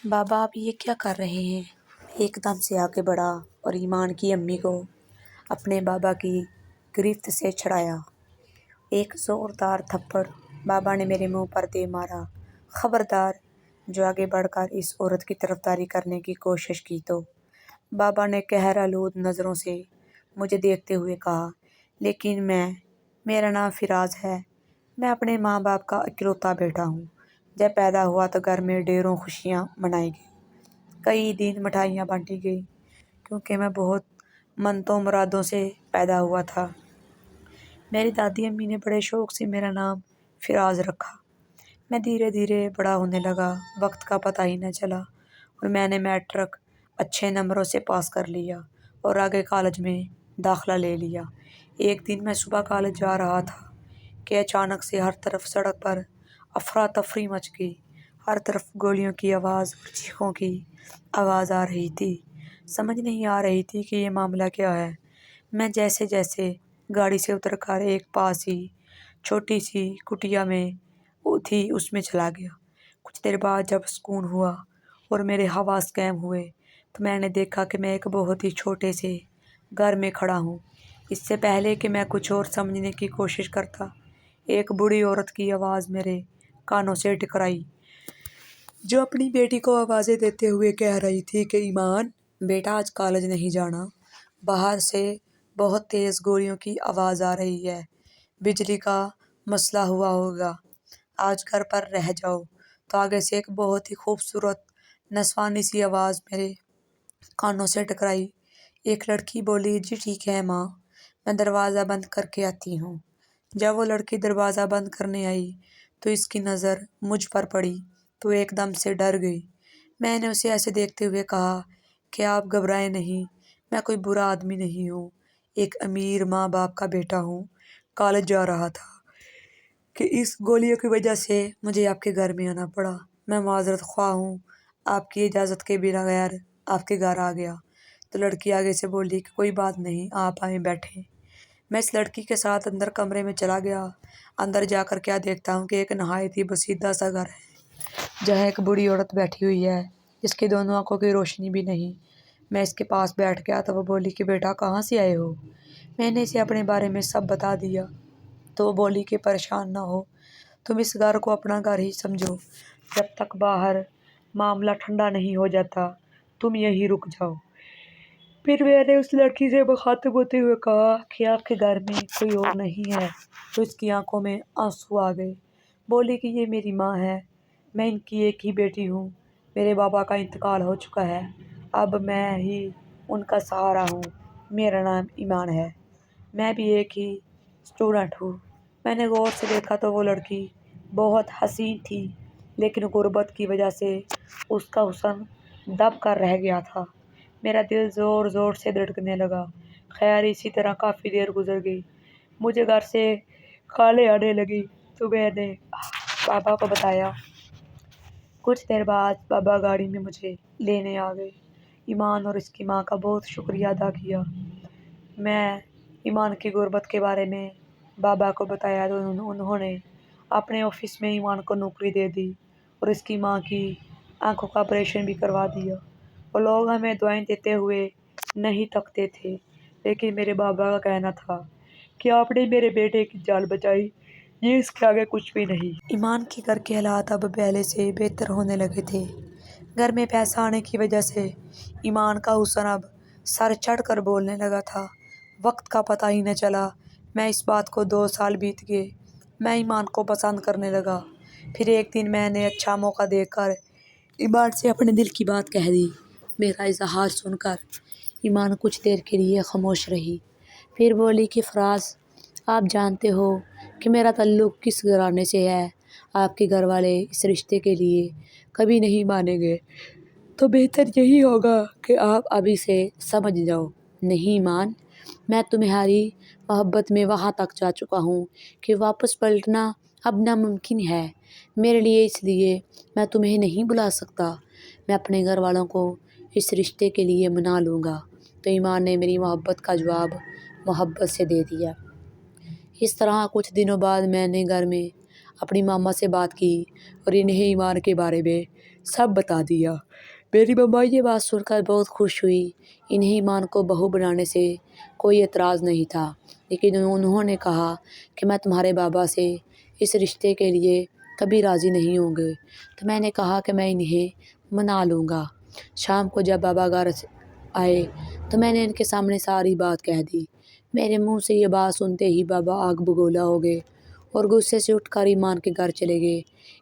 بابا آپ یہ کیا کر رہے ہیں؟ ایک دم سے آگے بڑھا اور ایمان کی امی کو اپنے بابا کی گرفت سے چھڑایا۔ ایک زوردار تھپڑ بابا نے میرے منہ پر دے مارا۔ خبردار! جو آگے بڑھ کر اس عورت کی طرفداری کرنے کی کوشش کی تو بابا نے قہر آلود نظروں سے مجھے دیکھتے ہوئے کہا، لیکن میرا نام فراز ہے۔ میں اپنے ماں باپ کا اکلوتا بیٹا ہوں۔ جب پیدا ہوا تو گھر میں ڈھیروں خوشیاں منائی گئی، کئی دن مٹھائیاں بانٹی گئی، کیونکہ میں بہت منتوں مرادوں سے پیدا ہوا تھا۔ میری دادی امی نے بڑے شوق سے میرا نام فراز رکھا۔ میں دھیرے دھیرے بڑا ہونے لگا، وقت کا پتہ ہی نہ چلا اور میں نے میٹرک اچھے نمبروں سے پاس کر لیا اور آگے کالج میں داخلہ لے لیا۔ ایک دن میں صبح کالج جا رہا تھا کہ اچانک سے ہر طرف سڑک پر افراتفری مچ گئی۔ ہر طرف گولیوں کی آواز اور چیخوں کی آواز آ رہی تھی۔ سمجھ نہیں آ رہی تھی کہ یہ معاملہ کیا ہے۔ میں جیسے جیسے گاڑی سے اتر کر ایک پاس ہی چھوٹی سی کٹیا میں تھی اس میں چلا گیا۔ کچھ دیر بعد جب سکون ہوا اور میرے حواس قائم ہوئے تو میں نے دیکھا کہ میں ایک بہت ہی چھوٹے سے گھر میں کھڑا ہوں۔ اس سے پہلے کہ میں کچھ اور سمجھنے کی کوشش کرتا، ایک بوڑھی عورت کی آواز میرے کانوں سے ٹکرائی، جو اپنی بیٹی کو آوازیں دیتے ہوئے کہہ رہی تھی کہ ایمان بیٹا آج کالج نہیں جانا، باہر سے بہت تیز گولیوں کی آواز آ رہی ہے، بجلی کا مسئلہ ہوا ہوگا، آج گھر پر رہ جاؤ۔ تو آگے سے ایک بہت ہی خوبصورت نسوانی سی آواز میرے کانوں سے ٹکرائی۔ ایک لڑکی بولی، جی ٹھیک ہے ماں، میں دروازہ بند کر کے آتی ہوں۔ جب وہ لڑکی دروازہ بند کرنے آئی تو اس کی نظر مجھ پر پڑی تو ایک دم سے ڈر گئی۔ میں نے اسے ایسے دیکھتے ہوئے کہا کہ آپ گھبرائیں نہیں، میں کوئی برا آدمی نہیں ہوں، ایک امیر ماں باپ کا بیٹا ہوں۔ کالج جا رہا تھا کہ اس گولیوں کی وجہ سے مجھے آپ کے گھر میں آنا پڑا۔ میں معذرت خواہ ہوں، آپ کی اجازت کے بغیر آپ کے گھر آ گیا۔ تو لڑکی آگے سے بولی کہ کوئی بات نہیں، آپ آئیں بیٹھیں۔ میں اس لڑکی کے ساتھ اندر کمرے میں چلا گیا۔ اندر جا کر کیا دیکھتا ہوں کہ ایک نہایت ہی بسیدہ سا گھر ہے، جہاں ایک بوڑھی عورت بیٹھی ہوئی ہے جس کی دونوں آنکھوں کی روشنی بھی نہیں۔ میں اس کے پاس بیٹھ گیا تو وہ بولی کہ بیٹا کہاں سے آئے ہو؟ میں نے اسے اپنے بارے میں سب بتا دیا تو وہ بولی کہ پریشان نہ ہو، تم اس گھر کو اپنا گھر ہی سمجھو، جب تک باہر معاملہ ٹھنڈا نہیں ہو جاتا تم یہیں رک جاؤ۔ پھر میں نے اس لڑکی سے مخاطب ہوتے ہوئے کہا کہ آپ کے گھر میں کوئی اور نہیں ہے؟ تو اس کی آنکھوں میں آنسو آ گئے۔ بولی کہ یہ میری ماں ہے، میں ان کی ایک ہی بیٹی ہوں، میرے بابا کا انتقال ہو چکا ہے، اب میں ہی ان کا سہارا ہوں، میرا نام ایمان ہے، میں بھی ایک ہی اسٹوڈنٹ ہوں۔ میں نے غور سے دیکھا تو وہ لڑکی بہت حسین تھی، لیکن غربت کی وجہ سے اس کا حسن دب کر رہ گیا تھا۔ میرا دل زور زور سے دھڑکنے لگا۔ خیر اسی طرح کافی دیر گزر گئی، مجھے گھر سے کالیں آنے لگی تو میں نے بابا کو بتایا۔ کچھ دیر بعد بابا گاڑی میں مجھے لینے آ گئے۔ ایمان اور اس کی ماں کا بہت شکریہ ادا کیا۔ میں ایمان کی غربت کے بارے میں بابا کو بتایا تو انہوں نے اپنے آفس میں ایمان کو نوکری دے دی اور اس کی ماں کی آنکھوں کا آپریشن بھی کروا دیا۔ وہ لوگ ہمیں دعائیں دیتے ہوئے نہیں تھکتے تھے، لیکن میرے بابا کا کہنا تھا کہ آپ نے میرے بیٹے کی جان بچائی، یہ اس کے آگے کچھ بھی نہیں۔ ایمان کے گھر کے حالات اب پہلے سے بہتر ہونے لگے تھے۔ گھر میں پیسہ آنے کی وجہ سے ایمان کا حسن اب سر چڑھ کر بولنے لگا تھا۔ وقت کا پتہ ہی نہ چلا، میں اس بات کو 2 سال بیت گئے۔ میں ایمان کو پسند کرنے لگا۔ پھر ایک دن میں نے اچھا موقع دیکھ کر ایمان سے اپنے دل کی بات کہہ دی۔ میرا اظہار سن کر ایمان کچھ دیر کے لیے خاموش رہی، پھر بولی کہ فراز آپ جانتے ہو کہ میرا تعلق کس گھرانے سے ہے، آپ کے گھر والے اس رشتے کے لیے کبھی نہیں مانیں گے، تو بہتر یہی ہوگا کہ آپ ابھی سے سمجھ جاؤ۔ نہیں ایمان، میں تمہاری محبت میں وہاں تک جا چکا ہوں کہ واپس پلٹنا اب ناممکن ہے میرے لیے، اس لیے میں تمہیں نہیں بلا سکتا، میں اپنے گھر والوں کو اس رشتے کے لیے منا لوں گا۔ تو ایمان نے میری محبت کا جواب محبت سے دے دیا۔ اس طرح کچھ دنوں بعد میں نے گھر میں اپنی ماما سے بات کی اور انہیں ایمان کے بارے میں سب بتا دیا۔ میری مما یہ بات سن کر بہت خوش ہوئی۔ انہیں ایمان کو بہو بنانے سے کوئی اعتراض نہیں تھا، لیکن انہوں نے کہا کہ میں تمہارے بابا سے اس رشتے کے لیے کبھی راضی نہیں ہوں گے۔ تو میں نے کہا کہ میں انہیں منا لوں گا۔ شام کو جب بابا گھر آئے تو میں نے ان کے سامنے ساری بات کہہ دی۔ میرے منہ سے یہ بات سنتے ہی بابا آگ بگولا ہو گئے اور غصے سے اٹھ کر ایمان کے گھر چلے گئے۔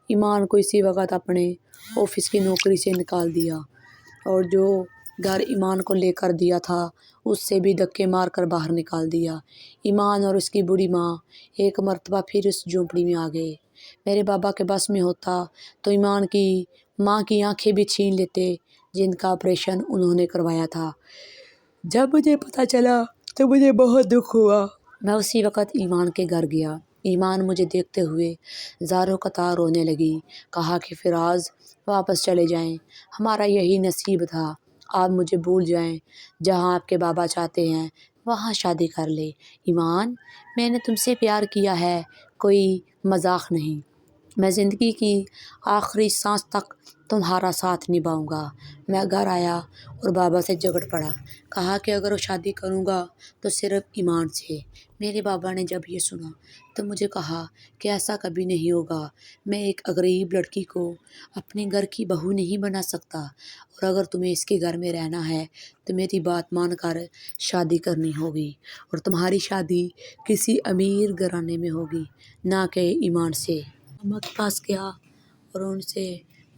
ایمان کو اسی وقت اپنے آفس کی نوکری سے نکال دیا اور جو گھر ایمان کو لے کر دیا تھا اس سے بھی دھکے مار کر باہر نکال دیا۔ ایمان اور اس کی بوڑھی ماں ایک مرتبہ پھر اس جھونپڑی میں آ گئے۔ میرے بابا کے بس میں ہوتا تو ایمان کی ماں کی آنکھیں بھی چھین لیتے، جن کا آپریشن انہوں نے کروایا تھا۔ جب مجھے پتہ چلا تو مجھے بہت دکھ ہوا۔ میں اسی وقت ایمان کے گھر گیا۔ ایمان مجھے دیکھتے ہوئے زاروں قطار رونے لگی۔ کہا کہ فراز واپس چلے جائیں، ہمارا یہی نصیب تھا، آپ مجھے بھول جائیں، جہاں آپ کے بابا چاہتے ہیں وہاں شادی کر لے۔ ایمان، میں نے تم سے پیار کیا ہے، کوئی مذاق نہیں۔ میں زندگی کی آخری سانس تک تمہارا ساتھ نبھاؤں گا۔ میں گھر آیا اور بابا سے جھگڑ پڑا۔ کہا کہ اگر وہ شادی کروں گا تو صرف ایمان سے۔ میرے بابا نے جب یہ سنا تو مجھے کہا کہ ایسا کبھی نہیں ہوگا، میں ایک غریب لڑکی کو اپنے گھر کی بہو نہیں بنا سکتا، اور اگر تمہیں اس کے گھر میں رہنا ہے تو میری بات مان کر شادی کرنی ہوگی، اور تمہاری شادی کسی امیر گھرانے میں ہوگی، نہ کہ ایمان سے۔ ماما کے پاس گیا اور ان سے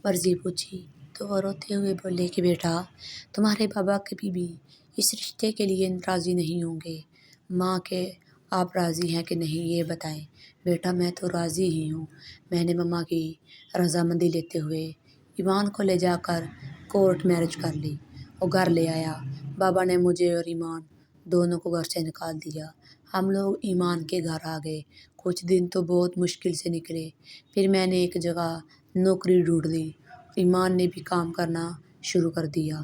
مرضی پوچھی تو وہ روتے ہوئے بولے کہ بیٹا، تمہارے بابا کبھی بھی اس رشتے کے لیے راضی نہیں ہوں گے۔ ماں کہ آپ راضی ہیں کہ نہیں یہ بتائیں۔ بیٹا میں تو راضی ہی ہوں۔ میں نے ماما کی رضامندی لیتے ہوئے ایمان کو لے جا کر کورٹ میرج کر لی اور گھر لے آیا۔ بابا نے مجھے اور ایمان دونوں کو گھر سے نکال دیا۔ ہم لوگ ایمان کے گھر آ گئے۔ کچھ دن تو بہت مشکل سے نکلے، پھر میں نے ایک جگہ نوکری ڈھونڈ لی۔ ایمان نے بھی کام کرنا شروع کر دیا۔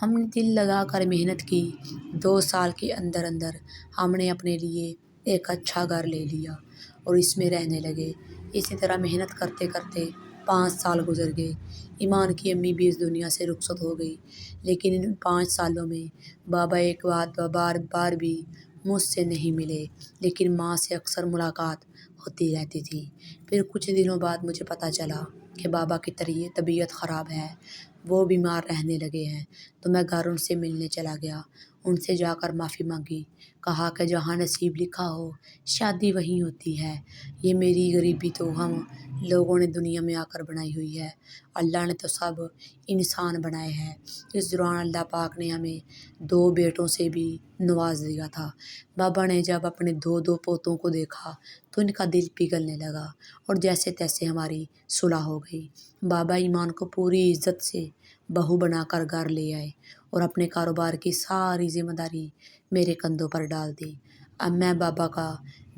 ہم نے دل لگا کر محنت کی۔ 2 سال کے اندر اندر ہم نے اپنے لیے ایک اچھا گھر لے لیا اور اس میں رہنے لگے۔ اسی طرح محنت کرتے کرتے 5 سال گزر گئے۔ ایمان کی امی بھی اس دنیا سے رخصت ہو گئی، لیکن ان 5 سالوں میں بابا ایک بار بھی مجھ سے نہیں ملے، لیکن ماں سے اکثر ملاقات ہوتی رہتی تھی۔ پھر کچھ دنوں بعد مجھے پتہ چلا کہ بابا کی طبیعت خراب ہے، وہ بیمار رہنے لگے ہیں، تو میں گھر ان سے ملنے چلا گیا۔ ان سے جا کر معافی مانگی۔ کہا کہ جہاں نصیب لکھا ہو شادی وہیں ہوتی ہے۔ یہ میری غریبی تو ہم لوگوں نے دنیا میں آ کر بنائی ہوئی ہے، اللہ نے تو سب انسان بنائے ہیں۔ اس دوران اللہ پاک نے ہمیں 2 بیٹوں سے بھی نواز دیا تھا۔ بابا نے جب اپنے 2 پوتوں کو دیکھا تو ان کا دل پگھلنے لگا اور جیسے تیسے ہماری صلح ہو گئی۔ بابا ایمان کو پوری عزت سے بہو بنا کر گھر لے آئے اور اپنے کاروبار کی ساری ذمہ داری میرے کندھوں پر ڈال دی۔ اب میں بابا کا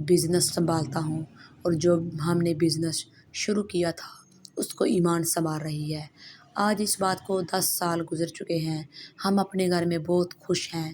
بزنس سنبھالتا ہوں اور جو ہم نے بزنس شروع کیا تھا اس کو ایمان سنبھال رہی ہے۔ آج اس بات کو 10 سال گزر چکے ہیں۔ ہم اپنے گھر میں بہت خوش ہیں۔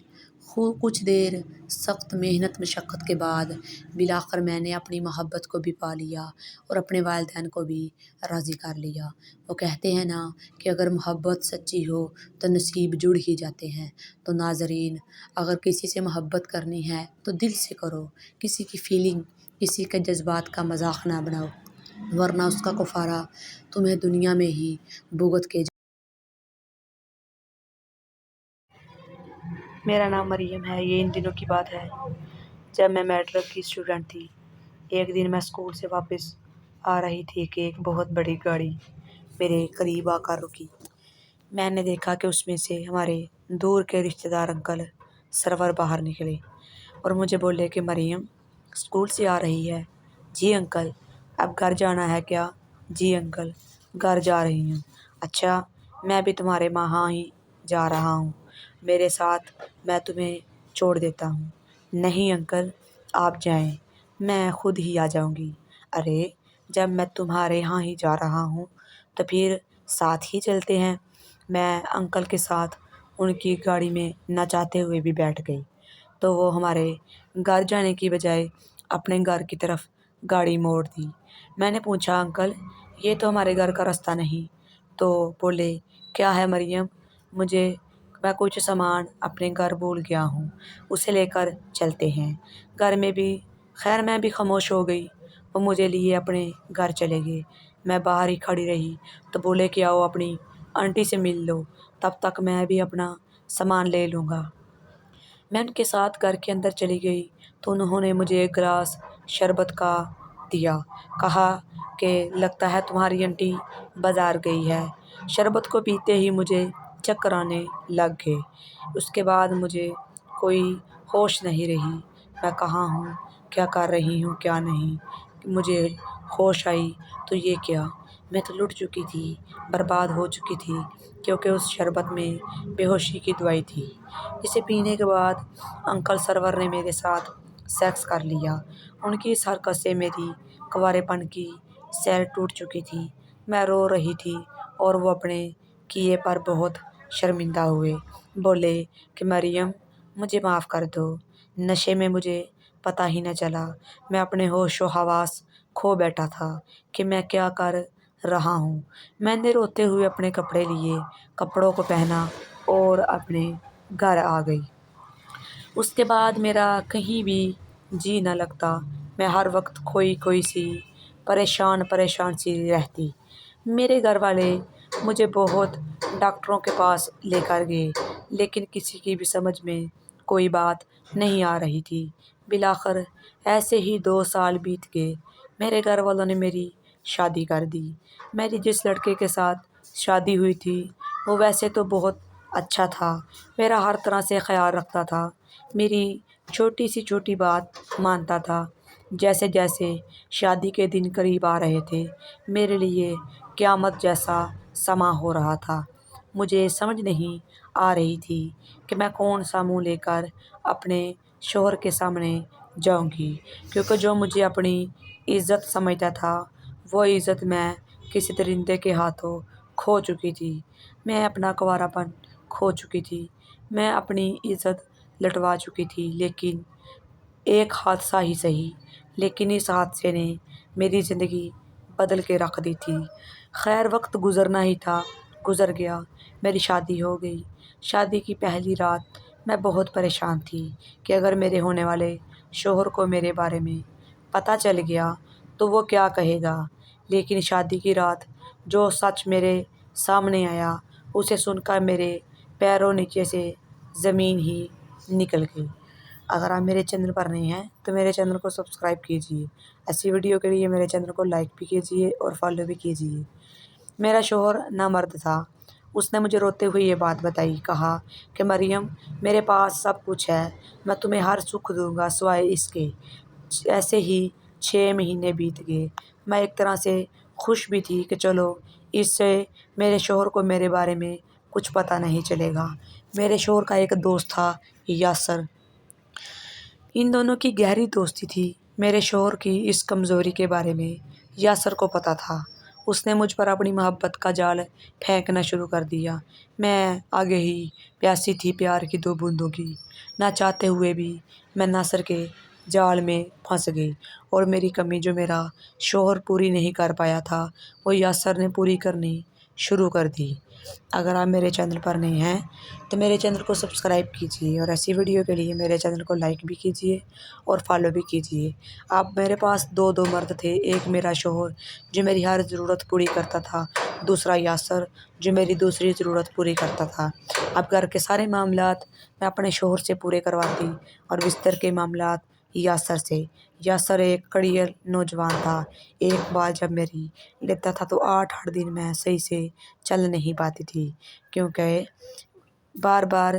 کچھ دیر سخت محنت مشقت کے بعد بالآخر میں نے اپنی محبت کو بھی پا لیا اور اپنے والدین کو بھی راضی کر لیا۔ وہ کہتے ہیں نا کہ اگر محبت سچی ہو تو نصیب جڑ ہی جاتے ہیں۔ تو ناظرین، اگر کسی سے محبت کرنی ہے تو دل سے کرو، کسی کی فیلنگ، کسی کے جذبات کا مذاق نہ بناؤ، ورنہ اس کا کفارہ تمہیں دنیا میں ہی بھگت کے۔ میرا نام مریم ہے۔ یہ ان دنوں کی بات ہے جب میں میٹرک کی اسٹوڈنٹ تھی۔ ایک دن میں اسکول سے واپس آ رہی تھی کہ ایک بہت بڑی گاڑی میرے قریب آ کر رکی۔ میں نے دیکھا کہ اس میں سے ہمارے دور کے رشتہ دار انکل سرور باہر نکلے اور مجھے بولے کہ مریم اسکول سے آ رہی ہے؟ جی انکل۔ اب گھر جانا ہے کیا؟ جی انکل، گھر جا رہی ہوں۔ اچھا، میں بھی تمہارے وہاں ہی جا رہا ہوں، میرے ساتھ، میں تمہیں چھوڑ دیتا ہوں۔ نہیں انکل، آپ جائیں، میں خود ہی آ جاؤں گی۔ ارے، جب میں تمہارے یہاں ہی جا رہا ہوں تو پھر ساتھ ہی چلتے ہیں۔ میں انکل کے ساتھ ان کی گاڑی میں نہ چاہتے ہوئے بھی بیٹھ گئی، تو وہ ہمارے گھر جانے کی بجائے اپنے گھر کی طرف گاڑی موڑ دی۔ میں نے پوچھا انکل یہ تو ہمارے گھر کا راستہ نہیں۔ تو بولے کیا ہے مریم، میں کچھ سامان اپنے گھر بھول گیا ہوں، اسے لے کر چلتے ہیں۔ گھر میں بھی خیر میں بھی خاموش ہو گئی۔ وہ مجھے لیے اپنے گھر چلے گئے۔ میں باہر ہی کھڑی رہی تو بولے کہ آؤ اپنی آنٹی سے مل لو، تب تک میں بھی اپنا سامان لے لوں گا۔ میں ان کے ساتھ گھر کے اندر چلی گئی تو انہوں نے مجھے ایک گلاس شربت کا دیا، کہا کہ لگتا ہے تمہاری آنٹی بازار گئی ہے۔ شربت کو پیتے ہی مجھے چکر آنے لگ گئے۔ اس کے بعد مجھے کوئی ہوش نہیں رہی، میں کہاں ہوں، کیا کر رہی ہوں کیا نہیں۔ مجھے ہوش آئی تو یہ کیا، میں تو لٹ چکی تھی، برباد ہو چکی تھی، کیونکہ اس شربت میں بے ہوشی کی دوائی تھی۔ اسے پینے کے بعد انکل سرور نے میرے ساتھ سیکس کر لیا۔ ان کی اس حرکت سے میری کنوارے پن کی سیل ٹوٹ چکی تھی۔ میں رو رہی تھی اور وہ اپنے کیے پر بہت شرمندہ ہوئے۔ بولے کہ مریم مجھے معاف کر دو، نشے میں مجھے پتہ ہی نہ چلا، میں اپنے ہوش و حواس کھو بیٹھا تھا کہ میں کیا کر رہا ہوں۔ میں نے روتے ہوئے اپنے کپڑے لیے، کپڑوں کو پہنا اور اپنے گھر آ گئی۔ اس کے بعد میرا کہیں بھی جی نہ لگتا، میں ہر وقت کھوئی سی پریشان سی رہتی۔ میرے گھر والے مجھے بہت ڈاکٹروں کے پاس لے کر گئے، لیکن کسی کی بھی سمجھ میں کوئی بات نہیں آ رہی تھی۔ بالآخر ایسے ہی 2 سال بیت گئے۔ میرے گھر والوں نے میری شادی کر دی۔ میری جس لڑکے کے ساتھ شادی ہوئی تھی وہ ویسے تو بہت اچھا تھا، میرا ہر طرح سے خیال رکھتا تھا، میری چھوٹی بات مانتا تھا۔ جیسے جیسے شادی کے دن قریب آ رہے تھے، میرے لیے قیامت جیسا سما ہو رہا تھا۔ مجھے سمجھ نہیں آ رہی تھی کہ میں کون سا منہ لے کر اپنے شوہر کے سامنے جاؤں گی، کیونکہ جو مجھے اپنی عزت سمجھتا تھا وہ عزت میں کسی درندے کے ہاتھوں کھو چکی تھی۔ میں اپنا کنوارا پن کھو چکی تھی، میں اپنی عزت لٹوا چکی تھی۔ لیکن ایک حادثہ ہی سہی، لیکن اس حادثے نے میری زندگی بدل کے رکھ دی تھی۔ خیر وقت گزرنا ہی تھا، گزر گیا، میری شادی ہو گئی۔ شادی کی پہلی رات میں بہت پریشان تھی کہ اگر میرے ہونے والے شوہر کو میرے بارے میں پتہ چل گیا تو وہ کیا کہے گا۔ لیکن شادی کی رات جو سچ میرے سامنے آیا اسے سن کر میرے پیروں نیچے سے زمین ہی نکل گئی۔ اگر آپ میرے چینل پر نہیں ہیں تو میرے چینل کو سبسکرائب کیجیے، ایسی ویڈیو کے لیے میرے چینل کو لائک بھی کیجیے اور فالو بھی کیجیے۔ میرا شوہر نامرد تھا، اس نے مجھے روتے ہوئے یہ بات بتائی، کہا کہ مریم میرے پاس سب کچھ ہے، میں تمہیں ہر سکھ دوں گا سوائے اس کے۔ ایسے ہی 6 مہینے بیت گئے۔ میں ایک طرح سے خوش بھی تھی کہ چلو اس سے میرے شوہر کو میرے بارے میں کچھ پتہ نہیں چلے گا۔ میرے شوہر کا ایک دوست تھا یاسر، ان دونوں کی گہری دوستی تھی۔ میرے شوہر کی اس کمزوری کے بارے میں یاسر کو پتہ تھا، اس نے مجھ پر اپنی محبت کا جال پھینکنا شروع کر دیا۔ میں آگے ہی پیاسی تھی پیار کی 2 بوندوں کی، نہ چاہتے ہوئے بھی میں ناصر کے جال میں پھنس گئی، اور میری کمی جو میرا شوہر پوری نہیں کر پایا تھا وہ یاسر نے پوری کرنی شروع کر دی۔ اگر آپ میرے چینل پر نہیں ہیں تو میرے چینل کو سبسکرائب کیجیے اور ایسی ویڈیو کے لیے میرے چینل کو لائک بھی کیجیے اور فالو بھی کیجیے۔ اب میرے پاس 2 مرد تھے، ایک میرا شوہر جو میری ہر ضرورت پوری کرتا تھا، دوسرا یاسر جو میری دوسری ضرورت پوری کرتا تھا۔ اب گھر کے سارے معاملات میں اپنے شوہر سے پورے کرواتی اور بستر کے معاملات یاسر سے۔ یاسر ایک کڑیل نوجوان تھا، ایک بار جب میری لیتا تھا تو 8 دن میں صحیح سے چل نہیں پاتی تھی، کیونکہ بار بار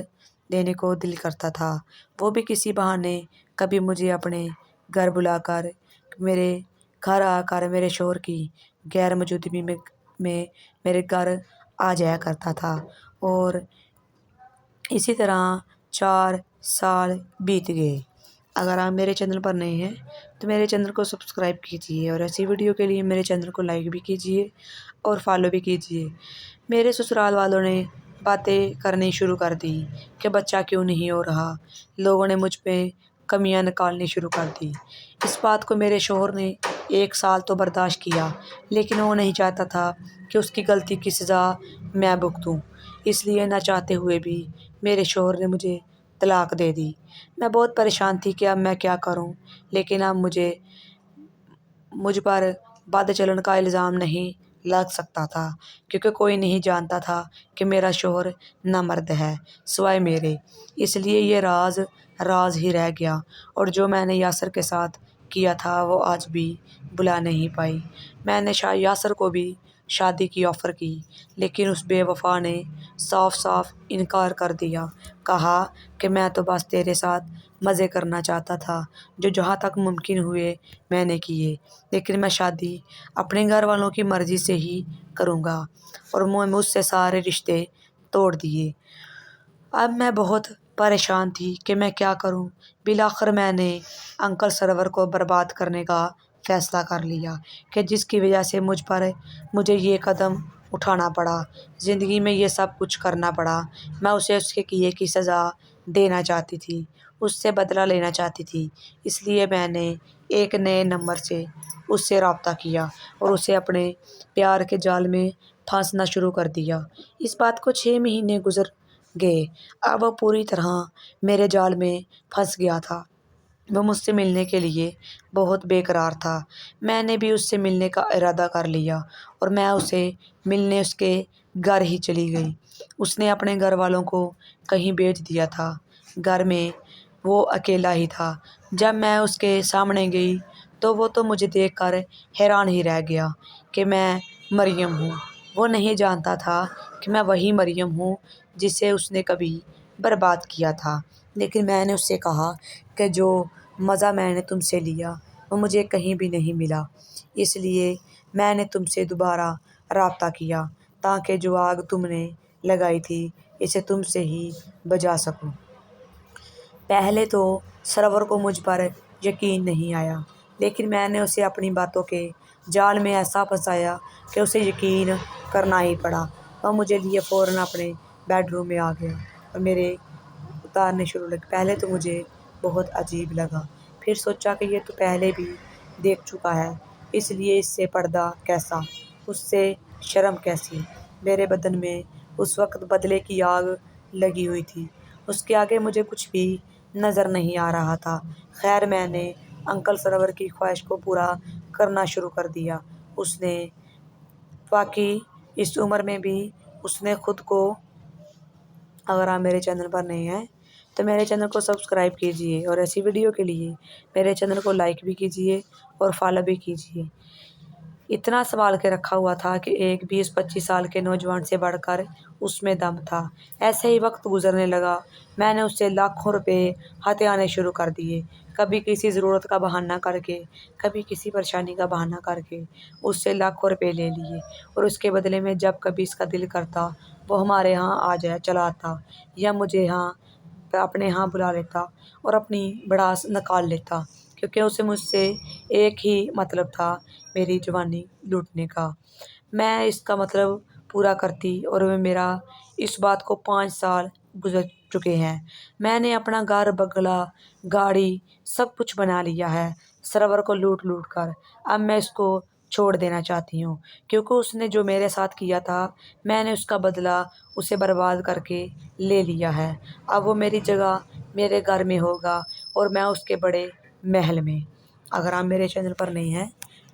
لینے کو دل کرتا تھا۔ وہ بھی کسی بہانے کبھی مجھے اپنے گھر بلا کر میرے گھر آ کر میرے شوہر کی غیر موجودگی میں میرے گھر آ جایا کرتا تھا، اور اسی طرح 4 سال بیت گئے۔ اگر آپ میرے چینل پر نہیں ہیں تو میرے چینل کو سبسکرائب کیجیے اور ایسی ویڈیو کے لیے میرے چینل کو لائک بھی کیجیے اور فالو بھی کیجیے۔ میرے سسرال والوں نے باتیں کرنی شروع کر دی کہ بچہ کیوں نہیں ہو رہا، لوگوں نے مجھ پہ کمیاں نکالنی شروع کر دی۔ اس بات کو میرے شوہر نے 1 سال تو برداشت کیا، لیکن وہ نہیں چاہتا تھا کہ اس کی غلطی کی سزا میں بھگتوں، اس لیے نہ چاہتے ہوئے بھی میرے شوہر نے مجھے طلاق دے دی۔ میں بہت پریشان تھی کہ اب میں کیا کروں، لیکن اب مجھ پر بد چلن کا الزام نہیں لگ سکتا تھا، کیونکہ کوئی نہیں جانتا تھا کہ میرا شوہر نامرد ہے سوائے میرے، اس لیے یہ راز راز ہی رہ گیا۔ اور جو میں نے یاسر کے ساتھ کیا تھا وہ آج بھی بھلا نہیں پائی۔ میں نے یاسر کو بھی شادی کی آفر کی، لیکن اس بے وفا نے صاف صاف انکار کر دیا، کہا کہ میں تو بس تیرے ساتھ مزے کرنا چاہتا تھا، جو جہاں تک ممکن ہوئے میں نے کیے، لیکن میں شادی اپنے گھر والوں کی مرضی سے ہی کروں گا، اور مجھ سے سارے رشتے توڑ دیے۔ اب میں بہت پریشان تھی کہ میں کیا کروں۔ بالآخر میں نے انکل سرور کو برباد کرنے کا فیصلہ کر لیا، کہ جس کی وجہ سے مجھے یہ قدم اٹھانا پڑا، زندگی میں یہ سب کچھ کرنا پڑا۔ میں اسے اس کے کیے کی سزا دینا چاہتی تھی، اس سے بدلہ لینا چاہتی تھی، اس لیے میں نے ایک نئے نمبر سے اس سے رابطہ کیا اور اسے اپنے پیار کے جال میں پھانسنا شروع کر دیا۔ اس بات کو 6 مہینے گزر گئے۔ اب وہ پوری طرح میرے جال میں پھنس گیا تھا۔ وہ مجھ سے ملنے کے لیے بہت بے قرار تھا۔ میں نے بھی اس سے ملنے کا ارادہ کر لیا اور میں اسے ملنے اس کے گھر ہی چلی گئی۔ اس نے اپنے گھر والوں کو کہیں بھیج دیا تھا، گھر میں وہ اکیلا ہی تھا۔ جب میں اس کے سامنے گئی تو وہ تو مجھے دیکھ کر حیران ہی رہ گیا کہ میں مریم ہوں۔ وہ نہیں جانتا تھا کہ میں وہی مریم ہوں جسے اس نے کبھی برباد کیا تھا، لیکن میں نے اس سے کہا کہ جو مزہ میں نے تم سے لیا وہ مجھے کہیں بھی نہیں ملا، اس لیے میں نے تم سے دوبارہ رابطہ کیا تاکہ جو آگ تم نے لگائی تھی اسے تم سے ہی بجھا سکوں۔ پہلے تو سرور کو مجھ پر یقین نہیں آیا، لیکن میں نے اسے اپنی باتوں کے جال میں ایسا پھنسایا کہ اسے یقین کرنا ہی پڑا۔ وہ مجھے لیے فوراً اپنے بیڈ روم میں آ گیا اور میرے اتارنے شروع لگے۔ پہلے تو مجھے بہت عجیب لگا، پھر سوچا کہ یہ تو پہلے بھی دیکھ چکا ہے، اس لیے اس سے پردہ کیسا، اس سے شرم کیسی۔ میرے بدن میں اس وقت بدلے کی آگ لگی ہوئی تھی، اس کے آگے مجھے کچھ بھی نظر نہیں آ رہا تھا۔ خیر میں نے انکل سرور کی خواہش کو پورا کرنا شروع کر دیا۔ اس نے واقعی اس عمر میں بھی اس نے خود کو، اگر آپ میرے چینل پر نہیں ہیں تو میرے چینل کو سبسکرائب کیجئے اور ایسی ویڈیو کے لیے میرے چینل کو لائک بھی کیجئے اور فالو بھی کیجئے۔ اتنا سنبھال کے رکھا ہوا تھا کہ ایک 20-25 سال کے نوجوان سے بڑھ کر اس میں دم تھا۔ ایسے ہی وقت گزرنے لگا، میں نے اس سے لاکھوں روپے ہتھیانے شروع کر دیے، کبھی کسی ضرورت کا بہانہ کر کے، کبھی کسی پریشانی کا بہانہ کر کے اس سے لاکھوں روپے لے لیے، اور اس کے بدلے میں جب کبھی اس کا دل کرتا وہ ہمارے ہاں چلا آتا یا مجھے اپنے ہاں بلا لیتا اور اپنی بڑاس نکال لیتا، کیونکہ اسے مجھ سے ایک ہی مطلب تھا، میری جوانی لوٹنے کا۔ میں اس کا مطلب پورا کرتی اور میرا اس بات کو 5 سال گزر چکے ہیں۔ میں نے اپنا گھر، بنگلہ، گاڑی سب کچھ بنا لیا ہے سرور کو لوٹ لوٹ کر۔ اب میں اس کو چھوڑ دینا چاہتی ہوں، کیونکہ اس نے جو میرے ساتھ کیا تھا میں نے اس کا بدلہ اسے برباد کر کے لے لیا ہے۔ اب وہ میری جگہ میرے گھر میں ہوگا اور میں اس کے بڑے محل میں۔ اگر آپ میرے چینل پر نہیں ہیں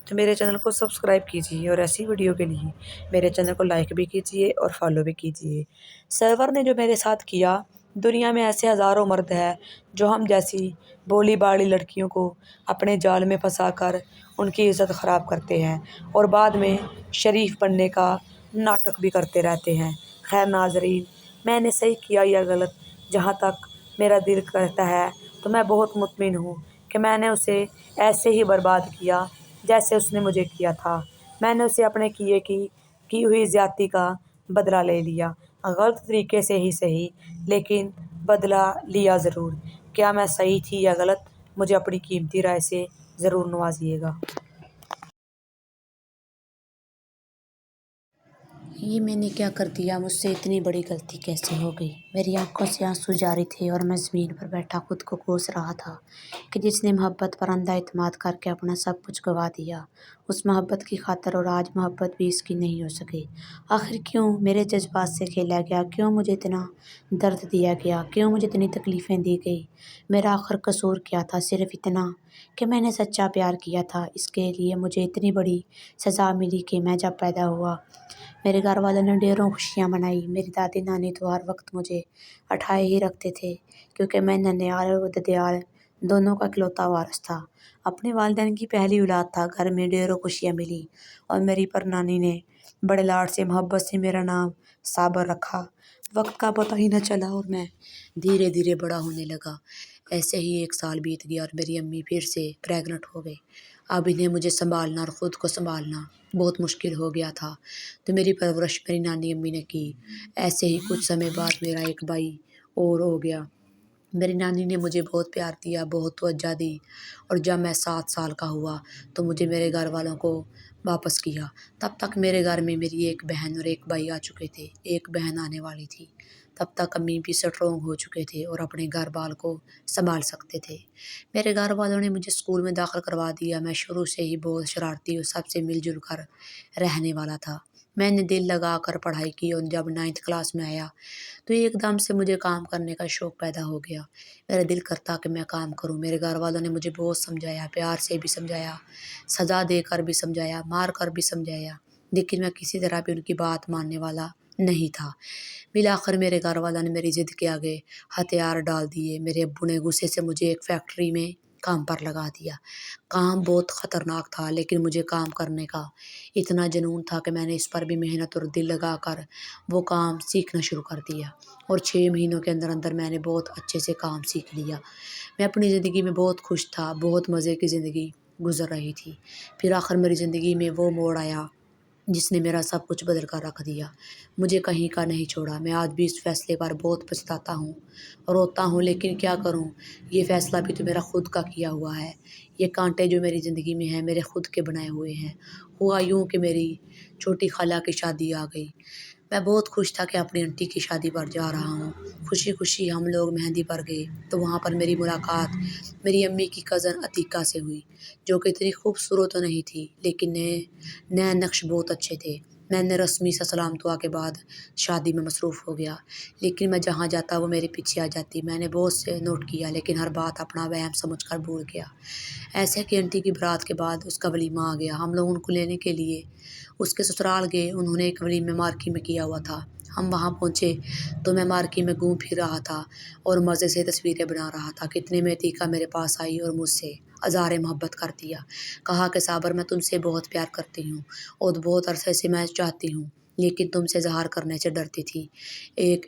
تو میرے چینل کو سبسکرائب کیجئے اور ایسی ویڈیو کے لیے میرے چینل کو لائک بھی کیجئے اور فالو بھی کیجئے۔ سرور نے جو میرے ساتھ کیا، دنیا میں ایسے ہزاروں مرد ہیں جو ہم جیسی بولی باڑی لڑکیوں کو اپنے جال میں پھنسا کر ان کی عزت خراب کرتے ہیں اور بعد میں شریف بننے کا ناٹک بھی کرتے رہتے ہیں۔ خیر ناظرین، میں نے صحیح کیا یا غلط، جہاں تک میرا دل کہتا ہے تو میں بہت مطمئن ہوں کہ میں نے اسے ایسے ہی برباد کیا جیسے اس نے مجھے کیا تھا۔ میں نے اسے اپنے کی ہوئی زیادتی کا بدلہ لے لیا، غلط طریقے سے ہی صحیح، لیکن بدلہ لیا ضرور۔ کیا میں صحیح تھی یا غلط؟ مجھے اپنی قیمتی رائے سے ضرور نوازیے گا۔ یہ میں نے کیا کر دیا؟ مجھ سے اتنی بڑی غلطی کیسے ہو گئی؟ میری آنکھوں سے آنسو جاری تھے اور میں زمین پر بیٹھا خود کو کوس رہا تھا کہ جس نے محبت پر اندھا اعتماد کر کے اپنا سب کچھ گنوا دیا، اس محبت کی خاطر اور آج محبت بھی اس کی نہیں ہو سکی۔ آخر کیوں میرے جذبات سے کھیلا گیا؟ کیوں مجھے اتنا درد دیا گیا؟ کیوں مجھے اتنی تکلیفیں دی گئی؟ میرا آخر قصور کیا تھا؟ صرف اتنا کہ میں نے سچا پیار کیا تھا۔ اس کے لیے مجھے اتنی بڑی سزا ملی کہ میں جب پیدا ہوا میرے گھر والوں نے ڈھیروں خوشیاں منائی۔ میری دادی نانی تو ہر وقت مجھے اٹھائے ہی رکھتے تھے کیونکہ میں ننیال اور ددیال دونوں کا اکلوتا وارث تھا۔ اپنے والدین کی پہلی اولاد تھا۔ گھر میں ڈھیروں خوشیاں ملی اور میری پر نانی نے بڑے لاڈ سے محبت سے میرا نام صابر رکھا۔ وقت کا پتہ ہی نہ چلا اور میں دھیرے دھیرے بڑا ہونے لگا۔ ایسے ہی 1 سال بیت گیا اور میری امی پھر سے پریگننٹ ہو گئی۔ اب انہیں مجھے سنبھالنا اور خود کو سنبھالنا بہت مشکل ہو گیا تھا، تو میری پرورش میری نانی امی نے کی۔ ایسے ہی کچھ سمے بعد میرا ایک بھائی اور ہو گیا۔ میری نانی نے مجھے بہت پیار دیا، بہت توجہ دی، اور جب میں 7 سال کا ہوا تو مجھے میرے گھر والوں کو واپس کیا۔ تب تک میرے گھر میں میری ایک بہن اور ایک بھائی آ چکے تھے، ایک بہن آنے والی تھی۔ تب تک امی بھی اسٹرانگ ہو چکے تھے اور اپنے گھر بار کو سنبھال سکتے تھے۔ میرے گھر والوں نے مجھے اسکول میں داخل کروا دیا۔ میں شروع سے ہی بہت شرارتی اور سب سے مل جل کر رہنے والا تھا۔ میں نے دل لگا کر پڑھائی کی اور جب 9th کلاس میں آیا تو ایک دم سے مجھے کام کرنے کا شوق پیدا ہو گیا۔ میرا دل کرتا کہ میں کام کروں۔ میرے گھر والوں نے مجھے بہت سمجھایا، پیار سے بھی سمجھایا، سزا دے کر بھی سمجھایا، مار کر بھی سمجھایا، لیکن میں کسی طرح بھی ان کی بات ماننے والا نہیں تھا۔ بالآخر میرے گھر والوں نے میری ضد کے آگے ہتھیار ڈال دیے۔ میرے ابو نے غصے سے مجھے ایک فیکٹری میں کام پر لگا دیا۔ کام بہت خطرناک تھا، لیکن مجھے کام کرنے کا اتنا جنون تھا کہ میں نے اس پر بھی محنت اور دل لگا کر وہ کام سیکھنا شروع کر دیا، اور 6 مہینوں کے اندر اندر میں نے بہت اچھے سے کام سیکھ لیا۔ میں اپنی زندگی میں بہت خوش تھا، بہت مزے کی زندگی گزر رہی تھی۔ پھر آخر میری زندگی میں وہ موڑ آیا جس نے میرا سب کچھ بدل کر رکھ دیا، مجھے کہیں کا نہیں چھوڑا۔ میں آج بھی اس فیصلے پر بہت پچھتاتا ہوں، روتا ہوں، لیکن کیا کروں، یہ فیصلہ بھی تو میرا خود کا کیا ہوا ہے۔ یہ کانٹے جو میری زندگی میں ہیں میرے خود کے بنائے ہوئے ہیں۔ ہوا یوں کہ میری چھوٹی خالہ کی شادی آ گئی۔ میں بہت خوش تھا کہ اپنی انٹی کی شادی پر جا رہا ہوں۔ خوشی خوشی ہم لوگ مہندی پر گئے تو وہاں پر میری ملاقات میری امی کی کزن عتیقہ سے ہوئی، جو کہ اتنی خوبصورت تو نہیں تھی، لیکن نئے نقش بہت اچھے تھے۔ میں نے رسمی سا سلام دعا کے بعد شادی میں مصروف ہو گیا، لیکن میں جہاں جاتا وہ میرے پیچھے آ جاتی۔ میں نے بہت سے نوٹ کیا، لیکن ہر بات اپنا وہم سمجھ کر بھول گیا۔ ایسے کہ انٹی کی برات کے بعد اس کا ولیمہ آ گیا۔ ہم لوگ ان کو لینے کے لیے اس کے سسرال گئے۔ انہوں نے ایک ولیمہ مارکی میں کیا ہوا تھا۔ ہم وہاں پہنچے تو میں مارکی میں گھوم پھر رہا تھا اور مزے سے تصویریں بنا رہا تھا کہ اتنے میں عتیقہ میرے پاس آئی اور مجھ سے اظہار محبت کر دیا۔ کہا کہ صابر، میں تم سے بہت پیار کرتی ہوں اور بہت عرصے سے میں چاہتی ہوں، لیکن تم سے اظہار کرنے سے ڈرتی تھی۔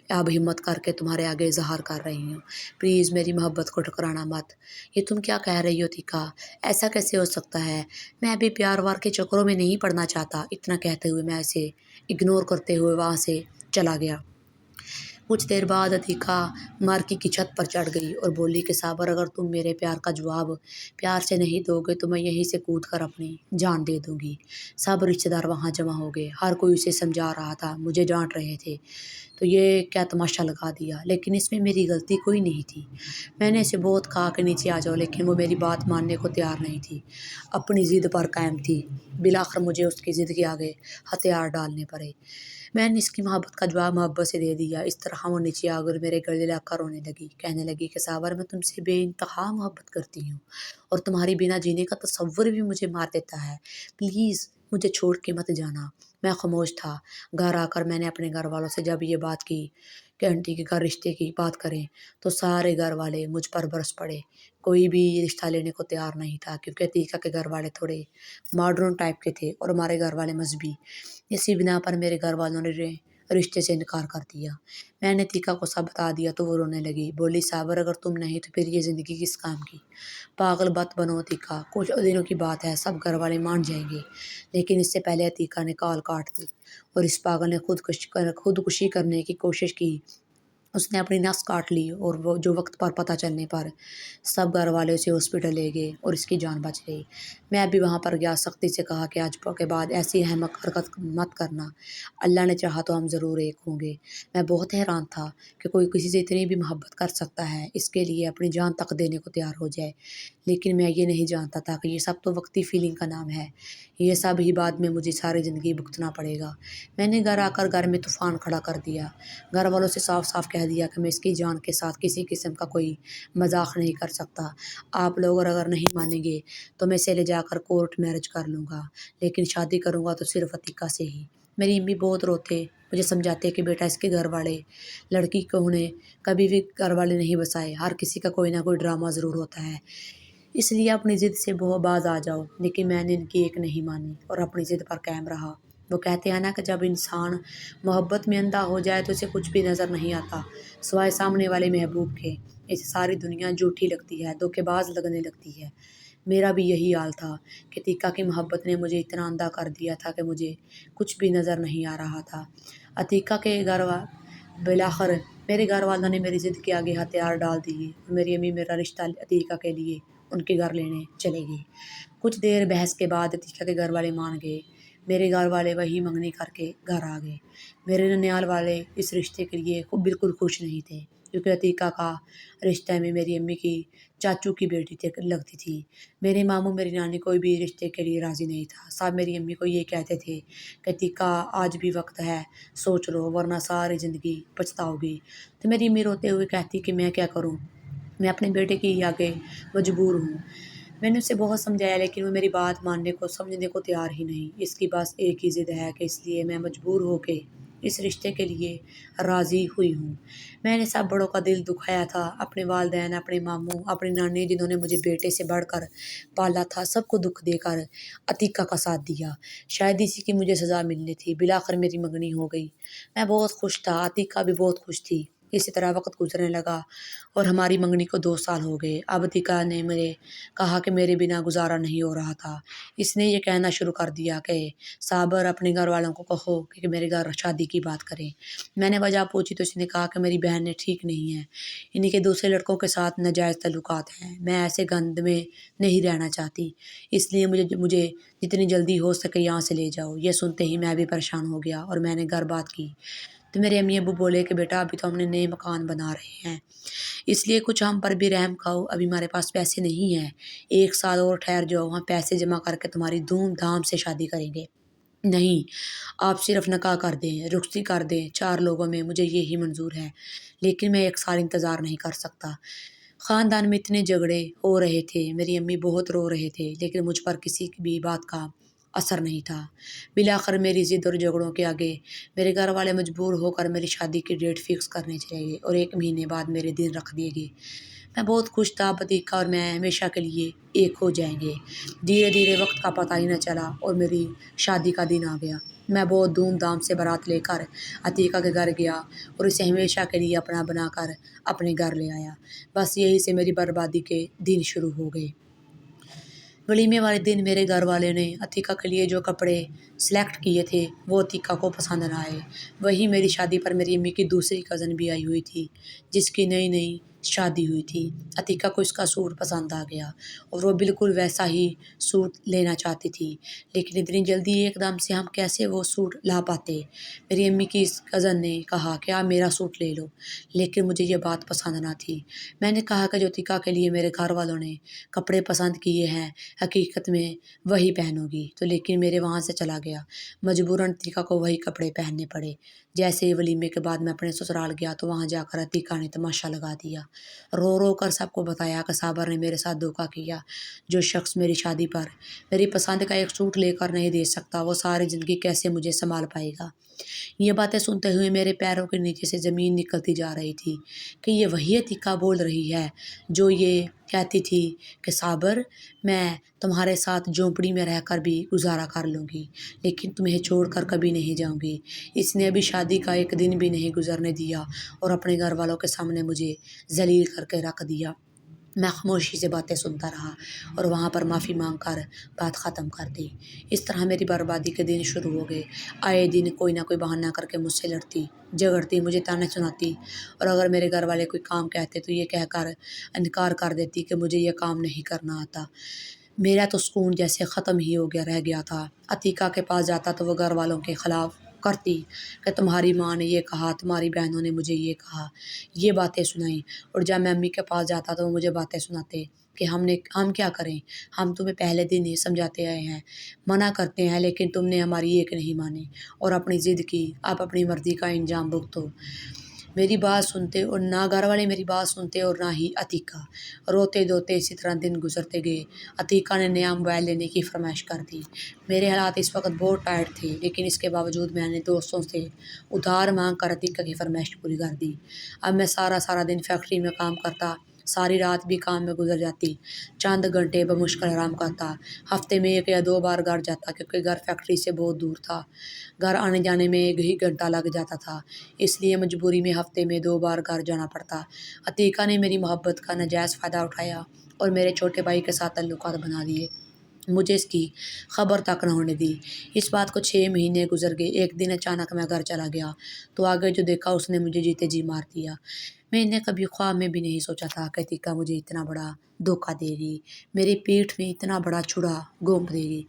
اب ہمت کر کے تمہارے آگے اظہار کر رہی ہوں، پلیز میری محبت کو ٹھکرانا مت۔ یہ تم کیا کہہ رہی ہو عتیقہ؟ ایسا کیسے ہو سکتا ہے؟ میں ابھی پیار وار کے چکروں میں نہیں پڑنا چاہتا۔ اتنا کہتے ہوئے میں اسے اگنور کرتے ہوئے وہاں سے چلا گیا۔ کچھ دیر بعد عتیقہ مارکی کی چھت پر چڑھ گئی اور بولی کہ صابر، اگر تم میرے پیار کا جواب پیار سے نہیں دو گے تو میں یہیں سے کود کر اپنی جان دے دوں گی۔ سب رشتے دار وہاں جمع ہو گئے، ہر کوئی اسے سمجھا رہا تھا، مجھے ڈانٹ رہے تھے تو یہ کیا تماشا لگا دیا، لیکن اس میں میری غلطی کوئی نہیں تھی۔ میں نے اسے بہت کہا کہ نیچے آ جاؤ، لیکن وہ میری بات ماننے کو تیار نہیں تھی، اپنی ضد پر قائم تھی۔ بالآخر مجھے اس کی ضد کے آگے ہتھیار ڈالنے پڑے۔ میں نے اس کی محبت کا جواب محبت سے دے دیا۔ اس طرح وہ نیچے آ کر میرے گلے لگ کر رونے لگی، کہنے لگی کہ صابر، میں تم سے بے انتہا محبت کرتی ہوں اور تمہاری بنا جینے کا تصور بھی مجھے مار دیتا ہے، پلیز مجھے چھوڑ کے مت جانا۔ میں خاموش تھا۔ گھر آ کر میں نے اپنے گھر والوں سے جب یہ بات کی کہ آنٹی کے گھر رشتے کی بات کریں تو سارے گھر والے مجھ پر برس پڑے۔ کوئی بھی رشتہ لینے کو تیار نہیں تھا، کیونکہ عتیقہ کے گھر والے تھوڑے ماڈرن ٹائپ کے تھے اور ہمارے گھر والے مذہبی۔ اسی بنا پر میرے گھر والوں نے رشتے سے انکار کر دیا۔ میں نے عتیقہ کو سب بتا دیا تو وہ رونے لگی، بولی صابر، اگر تم نہیں تو پھر یہ زندگی کس کام کی؟ پاگل بت بنو عتیقہ، کچھ دنوں کی بات ہے، سب گھر والے مان جائیں گے۔ لیکن اس سے پہلے عتیقہ نے کال کاٹ دی اور اس پاگل نے خودکشی کرنے کی کوشش کی اس نے اپنی نس کاٹ لی اور وہ جو وقت پر پتہ چلنے پر سب گھر والے اسے ہاسپٹل لے گئے اور اس کی جان بچ گئی۔ میں بھی وہاں پر گیا، سختی سے کہا کہ آج کے بعد ایسی احمق حرکت مت کرنا، اللہ نے چاہا تو ہم ضرور ایک ہوں گے۔ میں بہت حیران تھا کہ کوئی کسی سے اتنی بھی محبت کر سکتا ہے، اس کے لیے اپنی جان تک دینے کو تیار ہو جائے، لیکن میں یہ نہیں جانتا تھا کہ یہ سب تو وقتی فیلنگ کا نام ہے، یہ سب ہی بعد میں مجھے ساری زندگی بھگتنا پڑے گا۔ میں نے گھر آ کر گھر میں طوفان کھڑا کر دیا، گھر والوں سے صاف صاف کہہ دیا کہ میں اس کی جان کے ساتھ کسی قسم کا کوئی مذاق نہیں کر سکتا۔ آپ لوگ اگر نہیں مانیں گے تو میں اسے لے جا کر کورٹ میرج کر لوں گا، لیکن شادی کروں گا تو صرف عتیقہ سے ہی۔ میری امی بہت روتے، مجھے سمجھاتے کہ بیٹا اس کے گھر والے لڑکی کو انہیں کبھی بھی گھر والے نہیں بسائے، ہر کسی کا کوئی نہ کوئی ڈرامہ ضرور ہوتا ہے، اس لیے اپنی ضد سے بہت باز آ جاؤ۔ لیکن میں نے ان کی ایک نہیں مانی اور اپنی ضد پر قائم رہا۔ وہ کہتے ہیں نا کہ جب انسان محبت میں اندھا ہو جائے تو اسے کچھ بھی نظر نہیں آتا سوائے سامنے والے محبوب کے، اسے ساری دنیا جھوٹی لگتی ہے، دھوکے باز لگنے لگتی ہے۔ میرا بھی یہی حال تھا کہ عتیقہ کی محبت نے مجھے اتنا اندھا کر دیا تھا کہ مجھے کچھ بھی نظر نہیں آ رہا تھا۔ عتیقہ کے بالآخر میرے گھر والوں نے میری ضد کے آگے ہتھیار ڈال دیے اور میری امی میرا رشتہ عتیقہ کے لیے ان کے گھر لینے چلے گئی۔ کچھ دیر بحث کے بعد عتیقہ کے گھر والے مان گئے۔ میرے گھر والے وہی منگنی کر کے گھر آ گئے۔ میرے ننیال والے اس رشتے کے لیے بالکل خوش نہیں تھے، کیونکہ عتیقہ کا رشتہ میں میری امی کی چاچو کی بیٹی لگتی تھی۔ میرے ماموں میری نانی کوئی بھی رشتے کے لیے راضی نہیں تھا، سب میری امی کو یہ کہتے تھے کہ عتیقہ آج بھی وقت ہے، سوچ لو ورنہ ساری زندگی پچھتاؤ گی۔ تو میری امی روتے ہوئے کہتی کہ میں کیا کروں، میں اپنے بیٹے کی آگے مجبور ہوں۔ میں نے اسے بہت سمجھایا لیکن وہ میری بات ماننے کو سمجھنے کو تیار ہی نہیں۔ اس کی بس ایک ہی ضد ہے کہ اس لیے میں مجبور ہو کے اس رشتے کے لیے راضی ہوئی ہوں۔ میں نے سب بڑوں کا دل دکھایا تھا، اپنے والدین، اپنے ماموں، اپنی نانی جنہوں نے مجھے بیٹے سے بڑھ کر پالا تھا، سب کو دکھ دے کر عتیقہ کا ساتھ دیا۔ شاید اسی کی مجھے سزا ملنی تھی۔ بالآخر میری منگنی ہو گئی، میں بہت خوش تھا، عتیقہ بھی بہت خوش تھی۔ اسی طرح وقت گزرنے لگا اور ہماری منگنی کو 2 سال ہو گئے۔ اب عتیقہ نے مجھے کہا کہ میرے بنا گزارا نہیں ہو رہا تھا۔ اس نے یہ کہنا شروع کر دیا کہ صابر اپنے گھر والوں کو کہو کہ میرے گھر شادی کی بات کریں۔ میں نے وجہ پوچھی تو اس نے کہا کہ میری بہن نے ٹھیک نہیں ہے، انہیں کے دوسرے لڑکوں کے ساتھ ناجائز تعلقات ہیں، میں ایسے گند میں نہیں رہنا چاہتی، اس لیے مجھے جتنی جلدی ہو سکے یہاں سے لے جاؤ۔ یہ سنتے ہی میں بھی پریشان ہو گیا اور میں نے گھر بات کی تو میرے امی ابو بولے کہ بیٹا ابھی تو ہم نے نئے مکان بنا رہے ہیں، اس لیے کچھ ہم پر بھی رحم کھاؤ، ابھی ہمارے پاس پیسے نہیں ہیں، 1 سال اور ٹھہر جاؤ، ہم پیسے جمع کر کے تمہاری دھوم دھام سے شادی کریں گے۔ نہیں، آپ صرف نکاح کر دیں، رخصتی کر دیں، 4 لوگوں میں مجھے یہی منظور ہے، لیکن میں 1 سال انتظار نہیں کر سکتا۔ خاندان میں اتنے جھگڑے ہو رہے تھے، میری امی بہت رو رہے تھے، لیکن مجھ پر کسی بھی بات کا اثر نہیں تھا۔ بالآخر میری ضد اور جھگڑوں کے آگے میرے گھر والے مجبور ہو کر میری شادی کی ڈیٹ فکس کرنے چلے گئے اور 1 مہینے بعد میرے دن رکھ دیے گئے۔ میں بہت خوش تھا، عتیقہ اور میں ہمیشہ کے لیے ایک ہو جائیں گے۔ دھیرے دھیرے وقت کا پتہ ہی نہ چلا اور میری شادی کا دن آ گیا۔ میں بہت دھوم دھام سے بارات لے کر عتیقہ کے گھر گیا اور اسے ہمیشہ کے لیے اپنا بنا کر اپنے گھر لے آیا۔ بس یہی سے میری بربادی کے دن شروع ہو گئے۔ ولیمے والے دن میرے گھر والے نے عتیقہ کے لیے جو کپڑے سلیکٹ کیے تھے وہ عتیقہ کو پسند نہ آئے۔ وہی میری شادی پر میری امی کی دوسری کزن بھی آئی ہوئی تھی جس کی نئی نئی شادی ہوئی تھی۔ عتیقہ کو اس کا سوٹ پسند آ گیا اور وہ بالکل ویسا ہی سوٹ لینا چاہتی تھی، لیکن اتنی جلدی ایک دم سے ہم کیسے وہ سوٹ لا پاتے؟ میری امی کی اس کزن نے کہا کہ آپ میرا سوٹ لے لو، لیکن مجھے یہ بات پسند نہ تھی۔ میں نے کہا کہ جو عتیقہ کے لیے میرے گھر والوں نے کپڑے پسند کیے ہیں حقیقت میں وہی پہنو گی، تو لیکن میرے وہاں سے چلا گیا۔ مجبوراً عتیقہ کو وہی کپڑے پہننے پڑے۔ جیسے ہی ولیمے کے بعد میں اپنے سسرال گیا تو وہاں جا کر عتیقہ نے تماشا لگا دیا، رو رو کر سب کو بتایا کہ صابر نے میرے ساتھ دھوکہ کیا، جو شخص میری شادی پر میری پسند کا ایک سوٹ لے کر نہیں دے سکتا وہ ساری زندگی کیسے مجھے سنبھال پائے گا۔ یہ باتیں سنتے ہوئے میرے پیروں کے نیچے سے زمین نکلتی جا رہی تھی کہ یہ وہی عتیقہ بول رہی ہے جو یہ کہتی تھی کہ صابر میں تمہارے ساتھ جھونپڑی میں رہ کر بھی گزارا کر لوں گی لیکن تمہیں چھوڑ کر کبھی نہیں جاؤں گی۔ اس نے ابھی شادی کا 1 دن بھی نہیں گزرنے دیا اور اپنے گھر والوں کے سامنے مجھے ذلیل کر کے رکھ دیا۔ میں خاموشی سے باتیں سنتا رہا اور وہاں پر معافی مانگ کر بات ختم کر دی۔ اس طرح میری بربادی کے دن شروع ہو گئے۔ آئے دن کوئی نہ کوئی بہانہ کر کے مجھ سے لڑتی جھگڑتی، مجھے طعنے سناتی، اور اگر میرے گھر والے کوئی کام کہتے تو یہ کہہ کر انکار کر دیتی کہ مجھے یہ کام نہیں کرنا آتا۔ میرا تو سکون جیسے ختم ہی ہو گیا رہ گیا تھا۔ عتیقہ کے پاس جاتا تو وہ گھر والوں کے خلاف کرتی کہ تمہاری ماں نے یہ کہا، تمہاری بہنوں نے مجھے یہ کہا، یہ باتیں سنائیں، اور جب میں امی کے پاس جاتا تو وہ مجھے باتیں سناتے کہ ہم کیا کریں، ہم تمہیں پہلے دن ہی سمجھاتے آئے ہیں، منع کرتے ہیں، لیکن تم نے ہماری ایک نہیں مانی اور اپنی ضد کی، آپ اپنی مرضی کا انجام بھگتو۔ میری بات سنتے اور نہ گھر والے میری بات سنتے اور نہ ہی عتیقہ۔ روتے دھوتے اسی طرح دن گزرتے گئے۔ عتیقہ نے نیا موبائل لینے کی فرمائش کر دی۔ میرے حالات اس وقت بہت ٹائٹ تھے، لیکن اس کے باوجود میں نے دوستوں سے ادھار مانگ کر عتیقہ کی فرمائش پوری کر دی۔ اب میں سارا دن فیکٹری میں کام کرتا، ساری رات بھی کام میں گزر جاتی، چند گھنٹے بمشکل آرام کرتا، ہفتے میں 1 یا 2 بار گھر جاتا کیونکہ گھر فیکٹری سے بہت دور تھا۔ گھر آنے جانے میں 1 ہی گھنٹہ لگ جاتا تھا، اس لیے مجبوری میں ہفتے میں 2 بار گھر جانا پڑتا۔ عتیقہ نے میری محبت کا ناجائز فائدہ اٹھایا اور میرے چھوٹے بھائی کے ساتھ تعلقات بنا لیے، مجھے اس کی خبر تک نہ ہونے دی۔ اس بات کو 6 مہینے گزر گئے۔ ایک دن اچانک میں گھر چلا گیا تو آگے جو دیکھا اس نے مجھے جیتے جی مار دیا۔ میں نے کبھی خواب میں بھی نہیں سوچا تھا کہ عتیقہ مجھے اتنا بڑا دھوکہ دے گی، میری پیٹھ میں اتنا بڑا چھڑا گھونپ دے گی۔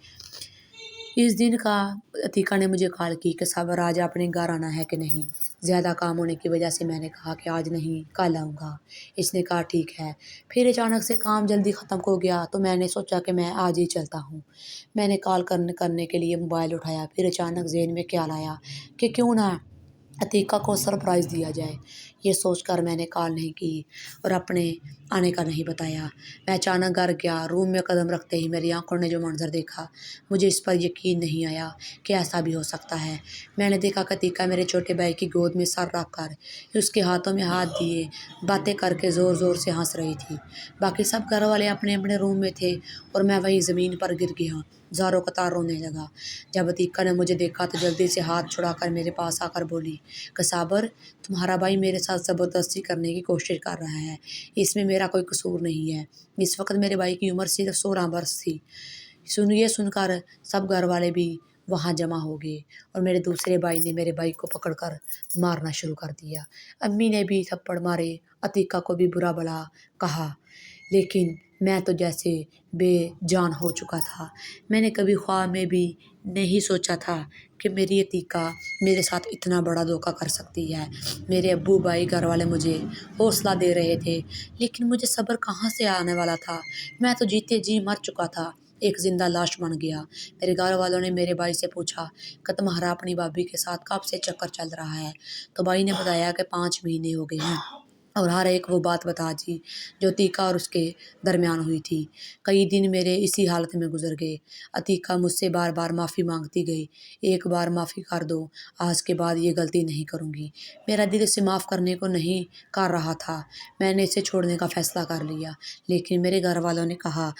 اس دن کا عتیقہ نے مجھے کال کی کہ صبر آج اپنے گھر آنا ہے کہ نہیں۔ زیادہ کام ہونے کی وجہ سے میں نے کہا کہ آج نہیں، کل آؤں گا۔ اس نے کہا ٹھیک ہے۔ پھر اچانک سے کام جلدی ختم ہو گیا تو میں نے سوچا کہ میں آج ہی چلتا ہوں۔ میں نے کال کرنے کے لیے موبائل اٹھایا، پھر اچانک ذہن میں خیال آیا کہ کیوں نہ عتیقہ کو سرپرائز دیا جائے۔ یہ سوچ کر میں نے کال نہیں کی اور اپنے آنے کا نہیں بتایا۔ میں اچانک گھر گیا، روم میں قدم رکھتے ہی میری آنکھوں نے جو منظر دیکھا، مجھے اس پر یقین نہیں آیا کہ ایسا بھی ہو سکتا ہے۔ میں نے دیکھا کہ عتیقہ میرے چھوٹے بھائی کی گود میں سر رکھ کر اس کے ہاتھوں میں ہاتھ دیے باتیں کر کے زور سے ہنس رہی تھی۔ باقی سب گھر والے اپنے اپنے روم میں تھے اور میں وہیں زمین پر گر گیا، زاروں قطار رونے لگا۔ جب عتیقہ نے مجھے دیکھا تو جلدی سے ہاتھ چھڑا کر میرے پاس آ کر بولی کہ صابر، تمہارا بھائی میرے ساتھ زبردستی کرنے کی کوشش کر رہا ہے، اس میں میرا کوئی قصور نہیں ہے۔ اس وقت میرے بھائی کی عمر صرف 16 برس تھی۔ یہ سن کر سب گھر والے بھی وہاں جمع ہو گئے اور میرے دوسرے بھائی نے میرے بھائی کو پکڑ کر مارنا شروع کر دیا۔ امی نے بھی تھپڑ مارے، عتیقہ کو بھی برا بھلا کہا، لیکن میں تو جیسے بے جان ہو چکا تھا۔ میں نے کبھی خواب میں بھی نہیں سوچا تھا کہ میری عتیقہ میرے ساتھ اتنا بڑا دھوکہ کر سکتی ہے۔ میرے ابو بھائی گھر والے مجھے حوصلہ دے رہے تھے، لیکن مجھے صبر کہاں سے آنے والا تھا۔ میں تو جیتے جی مر چکا تھا، ایک زندہ لاش بن گیا۔ میرے گھر والوں نے میرے بھائی سے پوچھا کہ تمہارا اپنی بھابھی کے ساتھ کب سے چکر چل رہا ہے؟ تو بھائی نے بتایا کہ 5 مہینے ہو گئے ہیں، اور ہر ایک وہ بات بتا دی جو عتیقہ اور اس کے درمیان ہوئی تھی۔ کئی دن میرے اسی حالت میں گزر گئے۔ عتیقہ مجھ سے بار بار معافی مانگتی گئی، ایک بار معافی کر دو، آج کے بعد یہ غلطی نہیں کروں گی۔ میرا دل اسے معاف کرنے کو نہیں کر رہا تھا، میں نے اسے چھوڑنے کا فیصلہ کر لیا، لیکن میرے گھر والوں نے کہا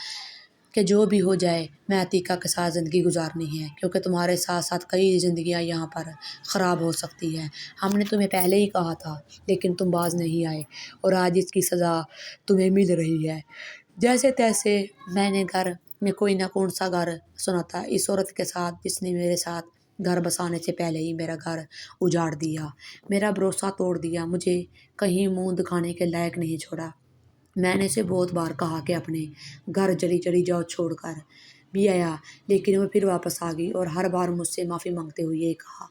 کہ جو بھی ہو جائے میں عتیقہ کے ساتھ زندگی گزارنی ہے، کیونکہ تمہارے ساتھ ساتھ کئی زندگیاں یہاں پر خراب ہو سکتی ہیں۔ ہم نے تمہیں پہلے ہی کہا تھا، لیکن تم باز نہیں آئے، اور آج اس کی سزا تمہیں مل رہی ہے۔ جیسے تیسے میں نے گھر میں کوئی نہ کون سا گھر سنا تھا اس عورت کے ساتھ جس نے میرے ساتھ گھر بسانے سے پہلے ہی میرا گھر اجاڑ دیا، میرا بھروسہ توڑ دیا، مجھے کہیں منہ دکھانے کے لائق نہیں چھوڑا۔ میں نے اسے بہت بار کہا کہ اپنے گھر چلی جاؤ، چھوڑ کر بھی آیا، لیکن وہ پھر واپس آ گئی اور ہر بار مجھ سے معافی مانگتے ہوئے یہ کہا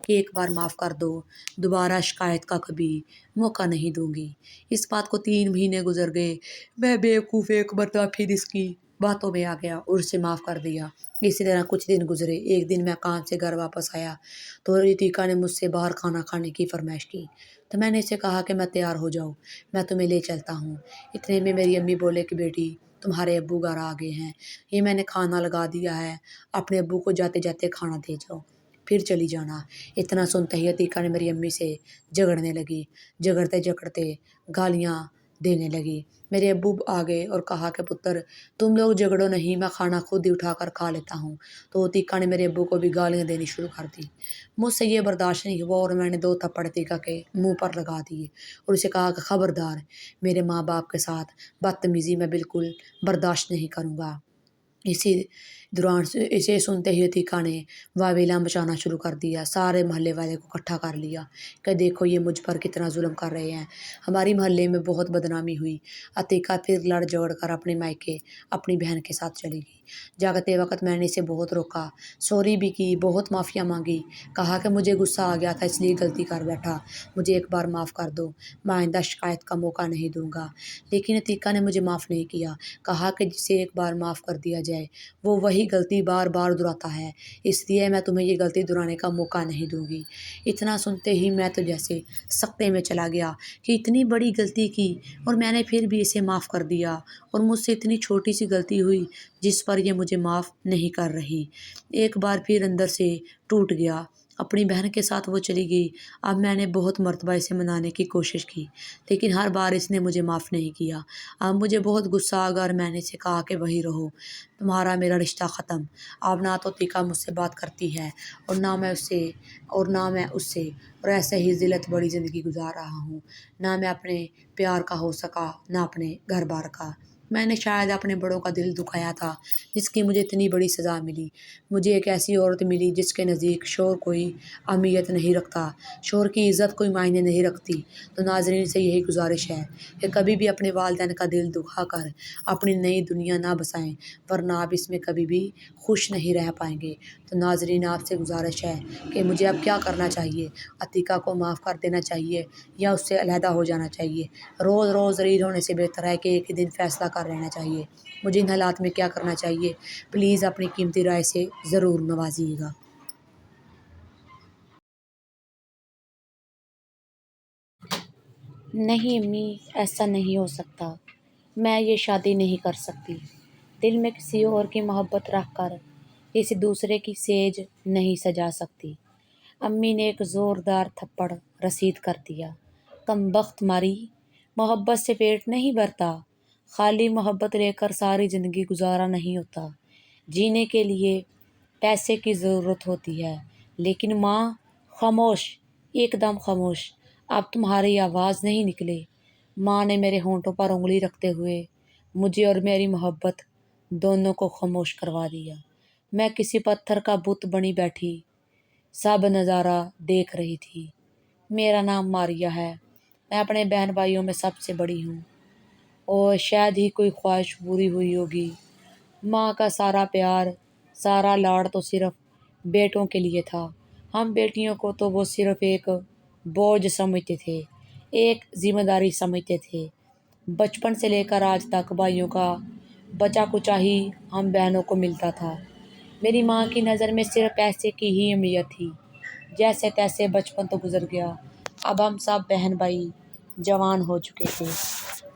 کہ ایک بار معاف کر دو، دوبارہ شکایت کا کبھی موقع نہیں دوں گی۔ اس بات کو 3 مہینے گزر گئے۔ میں بیوقوف ایک مرتبہ پھر اس کی باتوں میں آ گیا اور اسے معاف کر دیا۔ اسی طرح کچھ دن گزرے۔ ایک دن میں کام سے گھر واپس آیا تو عتیقہ نے مجھ سے باہر کھانا کھانے کی فرمائش کی، تو میں نے اسے کہا کہ میں تیار ہو جاؤں، میں تمہیں لے چلتا ہوں۔ اتنے میں میری امی بولے کہ بیٹی، تمہارے ابو گھر آ گئے ہیں، یہ میں نے کھانا لگا دیا ہے، اپنے ابو کو جاتے جاتے کھانا دے جاؤ، پھر چلی جانا۔ اتنا سنتے ہی عتیقہ نے میری امی سے جھگڑنے لگی، جھگڑتے گالیاں دینے لگی۔ میرے ابو آ گئے اور کہا کہ پتر تم لوگ جھگڑو نہیں، میں کھانا خود ہی اٹھا کر کھا لیتا ہوں۔ تو عتیقہ نے میرے ابو کو بھی گالیاں دینی شروع کر دی۔ مجھ سے یہ برداشت نہیں ہوا اور میں نے 2 تھپڑ عتیقہ کے منہ پر لگا دیے اور اسے کہا کہ خبردار، میرے ماں باپ کے ساتھ بدتمیزی میں بالکل برداشت نہیں کروں گا۔ اسی دوران اسے سنتے ہی عتیقہ نے واویلا مچانا شروع کر دیا۔ سارے محلے والے کو اکٹھا کر لیا کہ دیکھو یہ مجھ پر کتنا ظلم کر رہے ہیں۔ ہماری محلے میں بہت بدنامی ہوئی۔ عتیقہ پھر لڑ جھگڑ کر اپنے مائکے اپنی بہن کے ساتھ چلی گئی۔ جاتے وقت میں نے اسے بہت روکا، سوری بھی کی، بہت معافیاں مانگی، کہا کہ مجھے غصہ آ گیا تھا اس لیے غلطی کر بیٹھا، مجھے ایک بار معاف کر دو، میں آئندہ شکایت کا موقع نہیں دوں گا۔ لیکن عتیقہ نے مجھے معاف نہیں کیا، کہا کہ جسے ایک بار معاف کر دیا جائے وہ وہی غلطی بار بار دہراتا ہے، اس لیے میں تمہیں یہ غلطی دہرانے کا موقع نہیں دوں گی۔ اتنا سنتے ہی میں تو جیسے سکتے میں چلا گیا کہ اتنی بڑی غلطی کی اور میں نے پھر بھی اسے معاف کر دیا، اور مجھ سے اتنی چھوٹی سی غلطی ہوئی جس پر یہ مجھے معاف نہیں کر رہی۔ ایک بار پھر اندر سے ٹوٹ گیا۔ اپنی بہن کے ساتھ وہ چلی گئی۔ اب میں نے بہت مرتبہ اسے منانے کی کوشش کی لیکن ہر بار اس نے مجھے معاف نہیں کیا۔ اب مجھے بہت غصہ آ گیا اور میں نے اسے کہا کہ وہی رہو، تمہارا میرا رشتہ ختم۔ اب نہ تو عتیقہ مجھ سے بات کرتی ہے اور نہ میں اس سے، اور ایسے ہی ذلت بڑی زندگی گزار رہا ہوں، نہ میں اپنے پیار کا ہو سکا نہ اپنے گھر بار کا۔ میں نے شاید اپنے بڑوں کا دل دکھایا تھا جس کی مجھے اتنی بڑی سزا ملی۔ مجھے ایک ایسی عورت ملی جس کے نزدیک شوہر کوئی اہمیت نہیں رکھتا، شوہر کی عزت کوئی معنی نہیں رکھتی۔ تو ناظرین سے یہی گزارش ہے کہ کبھی بھی اپنے والدین کا دل دکھا کر اپنی نئی دنیا نہ بسائیں، ورنہ آپ اس میں کبھی بھی خوش نہیں رہ پائیں گے۔ تو ناظرین آپ سے گزارش ہے کہ مجھے اب کیا کرنا چاہیے؟ عتیقہ کو معاف کر دینا چاہیے یا اس سے علیحدہ ہو جانا چاہیے؟ روز روز ذلیل ہونے سے بہتر ہے کہ ایک ہی دن فیصلہ کر لینا چاہیے۔ مجھے ان حالات میں کیا کرنا چاہیے؟ پلیز اپنی قیمتی رائے سے ضرور نوازیے گا۔ نہیں امی، ایسا نہیں ہو سکتا، میں یہ شادی نہیں کر سکتی۔ دل میں کسی اور کی محبت رکھ کر کسی دوسرے کی سیج نہیں سجا سکتی۔ امی نے ایک زوردار تھپڑ رسید کر دیا۔ کم بخت ماری، محبت سے پیٹ نہیں بھرتا، خالی محبت لے کر ساری زندگی گزارا نہیں ہوتا۔ جینے کے لیے پیسے کی ضرورت ہوتی ہے۔ لیکن ماں، خاموش، ایک دم خاموش، اب تمہاری آواز نہیں نکلے۔ ماں نے میرے ہونٹوں پر انگلی رکھتے ہوئے مجھے اور میری محبت دونوں کو خاموش کروا دیا۔ میں کسی پتھر کا بت بنی بیٹھی سب نظارہ دیکھ رہی تھی۔ میرا نام ماریا ہے، میں اپنے بہن بھائیوں میں سب سے بڑی ہوں، اور شاید ہی کوئی خواہش پوری ہوئی ہوگی۔ ماں کا سارا پیار، سارا لاڑ تو صرف بیٹوں کے لیے تھا۔ ہم بیٹیوں کو تو وہ صرف ایک بوجھ سمجھتے تھے، ایک ذمہ داری سمجھتے تھے۔ بچپن سے لے کر آج تک بھائیوں کا بچا کچا ہی ہم بہنوں کو ملتا تھا۔ میری ماں کی نظر میں صرف پیسے کی ہی اہمیت تھی۔ جیسے تیسے بچپن تو گزر گیا۔ اب ہم سب بہن بھائی جوان ہو چکے تھے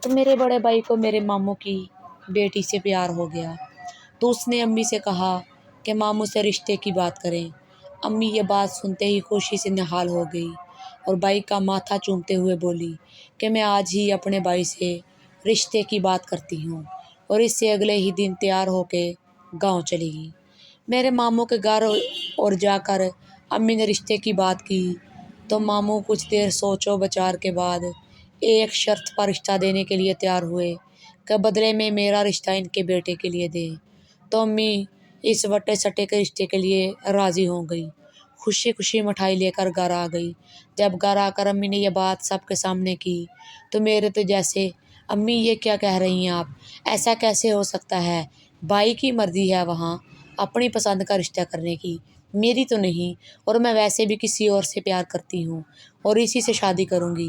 تو میرے بڑے بھائی کو میرے ماموں کی بیٹی سے پیار ہو گیا، تو اس نے امی سے کہا کہ ماموں سے رشتے کی بات کریں۔ امی یہ بات سنتے ہی خوشی سے نہال ہو گئی اور بھائی کا ماتھا چومتے ہوئے بولی کہ میں آج ہی اپنے بھائی سے رشتے کی بات کرتی ہوں، اور اس سے اگلے ہی دن تیار ہو کے گاؤں چلی گئی۔ میرے ماموں کے گھر اور جا کر امی نے رشتے کی بات کی تو ماموں کچھ دیر سوچ و بچار کے بعد ایک شرط پر رشتہ دینے کے لیے تیار ہوئے کہ بدلے میں میرا رشتہ ان کے بیٹے کے لیے دیں۔ تو امی اس وٹے سٹے کے رشتے کے لیے راضی ہو گئی، خوشی خوشی مٹھائی لے کر گھر آ گئی۔ جب گھر آ کر امی نے یہ بات سب کے سامنے کی تو میرے تو جیسے، امی یہ کیا کہہ رہی ہیں آپ، ایسا کیسے ہو سکتا ہے؟ بھائی کی مرضی ہے وہاں اپنی پسند کا رشتہ کرنے کی، میری تو نہیں، اور میں ویسے بھی کسی اور سے پیار کرتی ہوں اور اسی سے شادی کروں گی۔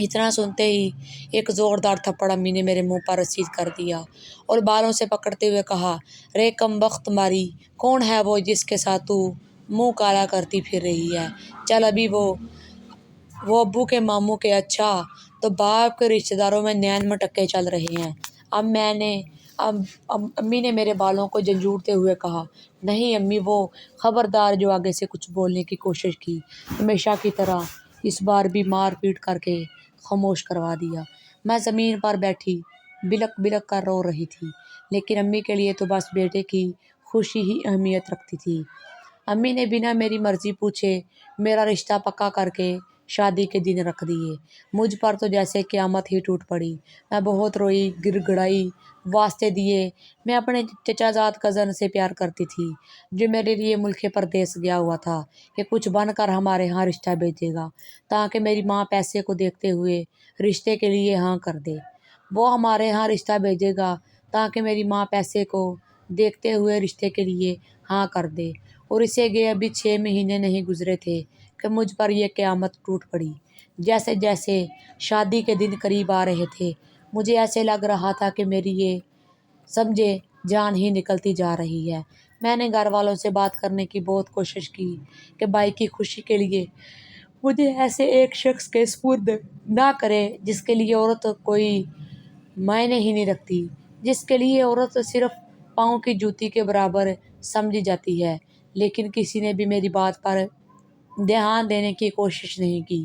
اتنا سنتے ہی ایک زوردار تھپڑ امی نے میرے منہ پر رسید کر دیا اور بالوں سے پکڑتے ہوئے کہا، رے کم بخت ماری، کون ہے وہ جس کے ساتھ تو منہ کالا کرتی پھر رہی ہے؟ چل ابھی وہ ابو کے ماموں کے، اچھا تو باپ کے رشتہ داروں میں نین مٹکے چل رہے ہیں۔ امی نے میرے بالوں کو جھنجھوڑتے ہوئے کہا، نہیں امی، وہ خبردار، جو آگے سے کچھ بولنے کی کوشش کی ہمیشہ کی طرح اس بار بھی مار پیٹ کر کے خاموش کروا دیا۔ میں زمین پر بیٹھی بلک بلک کر رو رہی تھی، لیکن امی کے لیے تو بس بیٹے کی خوشی ہی اہمیت رکھتی تھی۔ امی نے بنا میری مرضی پوچھے میرا رشتہ پکا کر کے شادی کے دن رکھ دیے۔ مجھ پر تو جیسے قیامت ہی ٹوٹ پڑی۔ میں بہت روئی، گر گڑائی، واسطے دیے۔ میں اپنے چچا زاد کزن سے پیار کرتی تھی، جو میرے لیے ملک پردیس گیا ہوا تھا کہ کچھ بن کر ہمارے ہاں رشتہ بھیجے گا، تاکہ میری ماں پیسے کو دیکھتے ہوئے رشتے کے لیے ہاں کر دے۔ وہ ہمارے ہاں رشتہ بھیجے گا تاکہ میری ماں پیسے کو دیکھتے ہوئے رشتے کے لیے ہاں کر دے، اور اسے گئے ابھی 6 مہینے نہیں گزرے تھے کہ مجھ پر یہ قیامت ٹوٹ پڑی۔ جیسے جیسے شادی کے دن قریب آ رہے تھے، مجھے ایسے لگ رہا تھا کہ میری یہ سمجھے جان ہی نکلتی جا رہی ہے۔ میں نے گھر والوں سے بات کرنے کی بہت کوشش کی کہ بھائی کی خوشی کے لیے مجھے ایسے ایک شخص کے سپرد نہ کرے جس کے لیے عورت کوئی معنی ہی نہیں رکھتی، جس کے لیے عورت صرف پاؤں کی جوتی کے برابر سمجھی جاتی ہے۔ لیکن کسی نے بھی میری بات پر دھیان دینے کی کوشش نہیں کی۔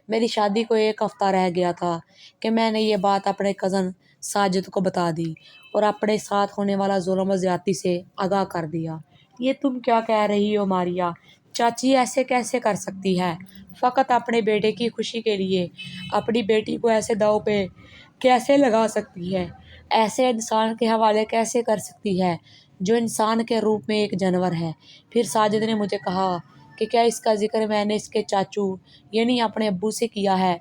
میری شادی کو 1 ہفتہ رہ گیا تھا کہ میں نے یہ بات اپنے کزن ساجد کو بتا دی اور اپنے ساتھ ہونے والا ظلم و زیادتی سے آگاہ کر دیا۔ یہ تم کیا کہہ رہی ہو ماریا؟ چاچی ایسے کیسے کر سکتی ہے؟ فقط اپنے بیٹے کی خوشی کے لیے اپنی بیٹی کو ایسے داؤ پہ کیسے لگا سکتی ہے؟ ایسے انسان کے حوالے کیسے کر سکتی ہے جو انسان کے روپ میں ایک جانور ہے؟ پھر ساجد نے مجھے کہا کہ کیا اس کا ذکر میں نے اس کے چاچو یعنی اپنے ابو سے کیا ہے؟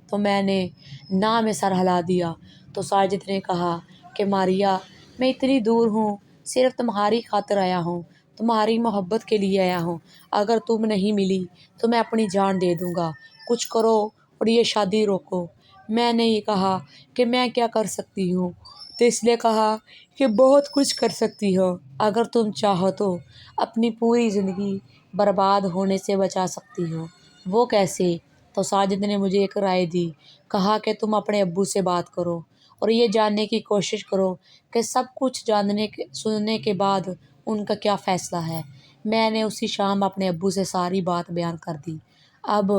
تو میں نے نہ میں سر ہلا دیا۔ تو ساجد نے کہا کہ ماریا، میں اتنی دور ہوں، صرف تمہاری خاطر آیا ہوں، تمہاری محبت کے لیے آیا ہوں۔ اگر تم نہیں ملی تو میں اپنی جان دے دوں گا۔ کچھ کرو اور یہ شادی روکو۔ میں نے یہ کہا کہ میں کیا کر سکتی ہوں؟ تو اس نے کہا کہ بہت کچھ کر سکتی ہو۔ اگر تم چاہو تو اپنی پوری زندگی برباد ہونے سے بچا سکتی ہو۔ وہ کیسے؟ تو ساجد نے مجھے ایک رائے دی، کہا کہ تم اپنے ابو سے بات کرو اور یہ جاننے کی کوشش کرو کہ سب کچھ سننے کے بعد ان کا کیا فیصلہ ہے۔ میں نے اسی شام اپنے ابو سے ساری بات بیان کر دی۔ اب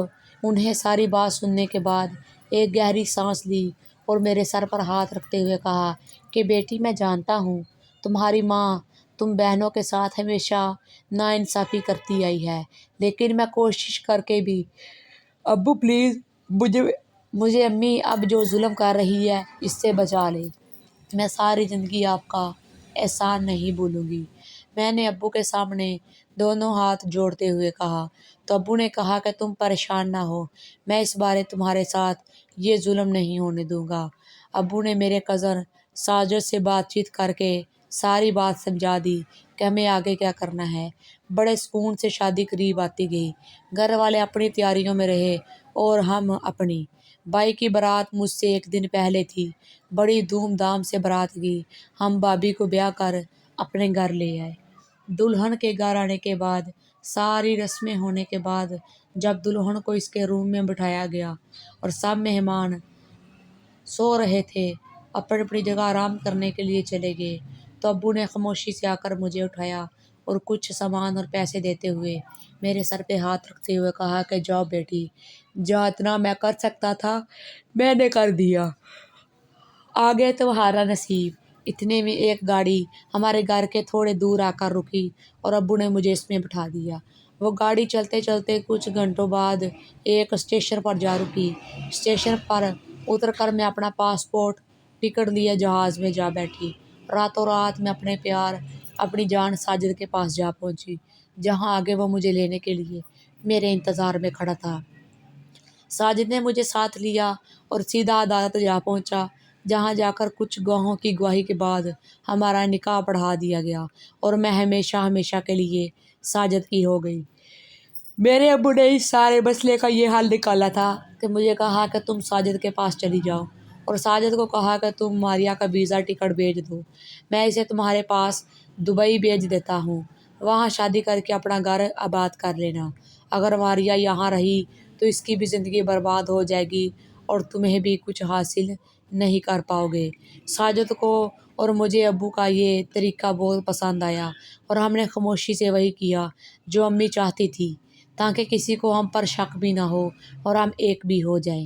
انہیں ساری بات سننے کے بعد ایک گہری سانس لی اور میرے سر پر ہاتھ رکھتے ہوئے کہا کہ بیٹی، میں جانتا ہوں تمہاری ماں تم بہنوں کے ساتھ ہمیشہ ناانصافی کرتی آئی ہے، لیکن میں کوشش کر کے بھی ابو پلیز مجھے امی اب جو ظلم کر رہی ہے اس سے بچا لے۔ میں ساری زندگی آپ کا احسان نہیں بھولوں گی۔ میں نے ابو کے سامنے دونوں ہاتھ جوڑتے ہوئے کہا۔ تو ابو نے کہا کہ تم پریشان نہ ہو، میں اس بارے تمہارے ساتھ یہ ظلم نہیں ہونے دوں گا۔ ابو نے میرے کزن ساجد سے بات چیت کر کے ساری بات سمجھا دی کہ ہمیں آگے کیا کرنا ہے۔ بڑے سکون سے شادی قریب آتی گئی۔ گھر والے اپنی تیاریوں میں رہے اور ہم اپنی۔ بھائی کی بارات مجھ سے 1 دن پہلے تھی۔ بڑی دھوم دھام سے بارات گئی۔ ہم بھابھی کو بیاہ کر اپنے گھر لے آئے۔ دلہن کے گھر آنے کے بعد ساری رسمیں ہونے کے بعد جب دلہن کو اس کے روم میں بٹھایا گیا اور سب مہمان سو رہے تھے، اپنی اپنی جگہ آرام کرنے کے لیے چلے گئے، تو ابو نے خاموشی سے آ کر مجھے اٹھایا اور کچھ سامان اور پیسے دیتے ہوئے میرے سر پہ ہاتھ رکھتے ہوئے کہا کہ جاؤ بیٹی، جہاں اتنا میں کر سکتا تھا میں نے کر دیا، آگے تمہارا نصیب۔ اتنے میں ایک گاڑی ہمارے گھر کے تھوڑے دور آ کر رکی اور ابو نے مجھے اس میں بٹھا دیا۔ وہ گاڑی چلتے چلتے کچھ گھنٹوں بعد ایک اسٹیشن پر جا رکی۔ اسٹیشن پر اتر کر میں اپنا پاسپورٹ ٹکٹ لیے جہاز میں جا بیٹھی۔ راتوں رات میں اپنے پیار، اپنی جان ساجد کے پاس جا پہنچی، جہاں آگے وہ مجھے لینے کے لیے میرے انتظار میں کھڑا تھا۔ ساجد نے مجھے ساتھ لیا اور سیدھا عدالت جا پہنچا، جہاں جا کر کچھ گواہوں کی گواہی کے بعد ہمارا نکاح پڑھا دیا گیا اور میں ہمیشہ ہمیشہ کے لیے ساجد کی ہو گئی۔ میرے ابو نے اس سارے مسئلے کا یہ حل نکالا تھا کہ مجھے کہا کہ تم ساجد کے پاس چلی جاؤ اور ساجد کو کہا کہ تم ماریا کا ویزا ٹکٹ بھیج دو، میں اسے تمہارے پاس دبئی بھیج دیتا ہوں، وہاں شادی کر کے اپنا گھر آباد کر لینا۔ اگر ماریا یہاں رہی تو اس کی بھی زندگی برباد ہو جائے گی اور تمہیں بھی کچھ حاصل نہیں کر پاؤ گے۔ ساجد کو اور مجھے ابو کا یہ طریقہ بہت پسند آیا اور ہم نے خاموشی سے وہی کیا جو امی چاہتی تھی، تاکہ کسی کو ہم پر شک بھی نہ ہو اور ہم ایک بھی ہو جائیں۔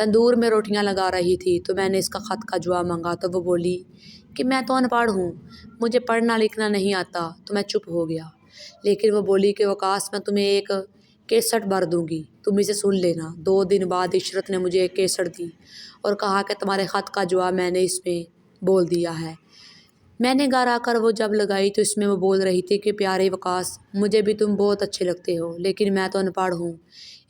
تندور میں روٹیاں لگا رہی تھی تو میں نے اس کا خط کا جواب مانگا تو وہ بولی کہ میں تو ان پڑھ ہوں، مجھے پڑھنا لکھنا نہیں آتا۔ تو میں چپ ہو گیا، لیکن وہ بولی کہ وقاص میں تمہیں ایک کیسٹ بھر دوں گی، تم اسے سن لینا۔ 2 دن بعد عشرت نے مجھے ایک کیسٹ دی اور کہا کہ تمہارے خط کا جواب میں نے اس میں بول دیا ہے۔ میں نے گھر آ کر وہ جب لگائی تو اس میں وہ بول رہی تھی کہ پیارے وقاص، مجھے بھی تم بہت اچھے لگتے ہو، لیکن میں تو ان پڑھ ہوں،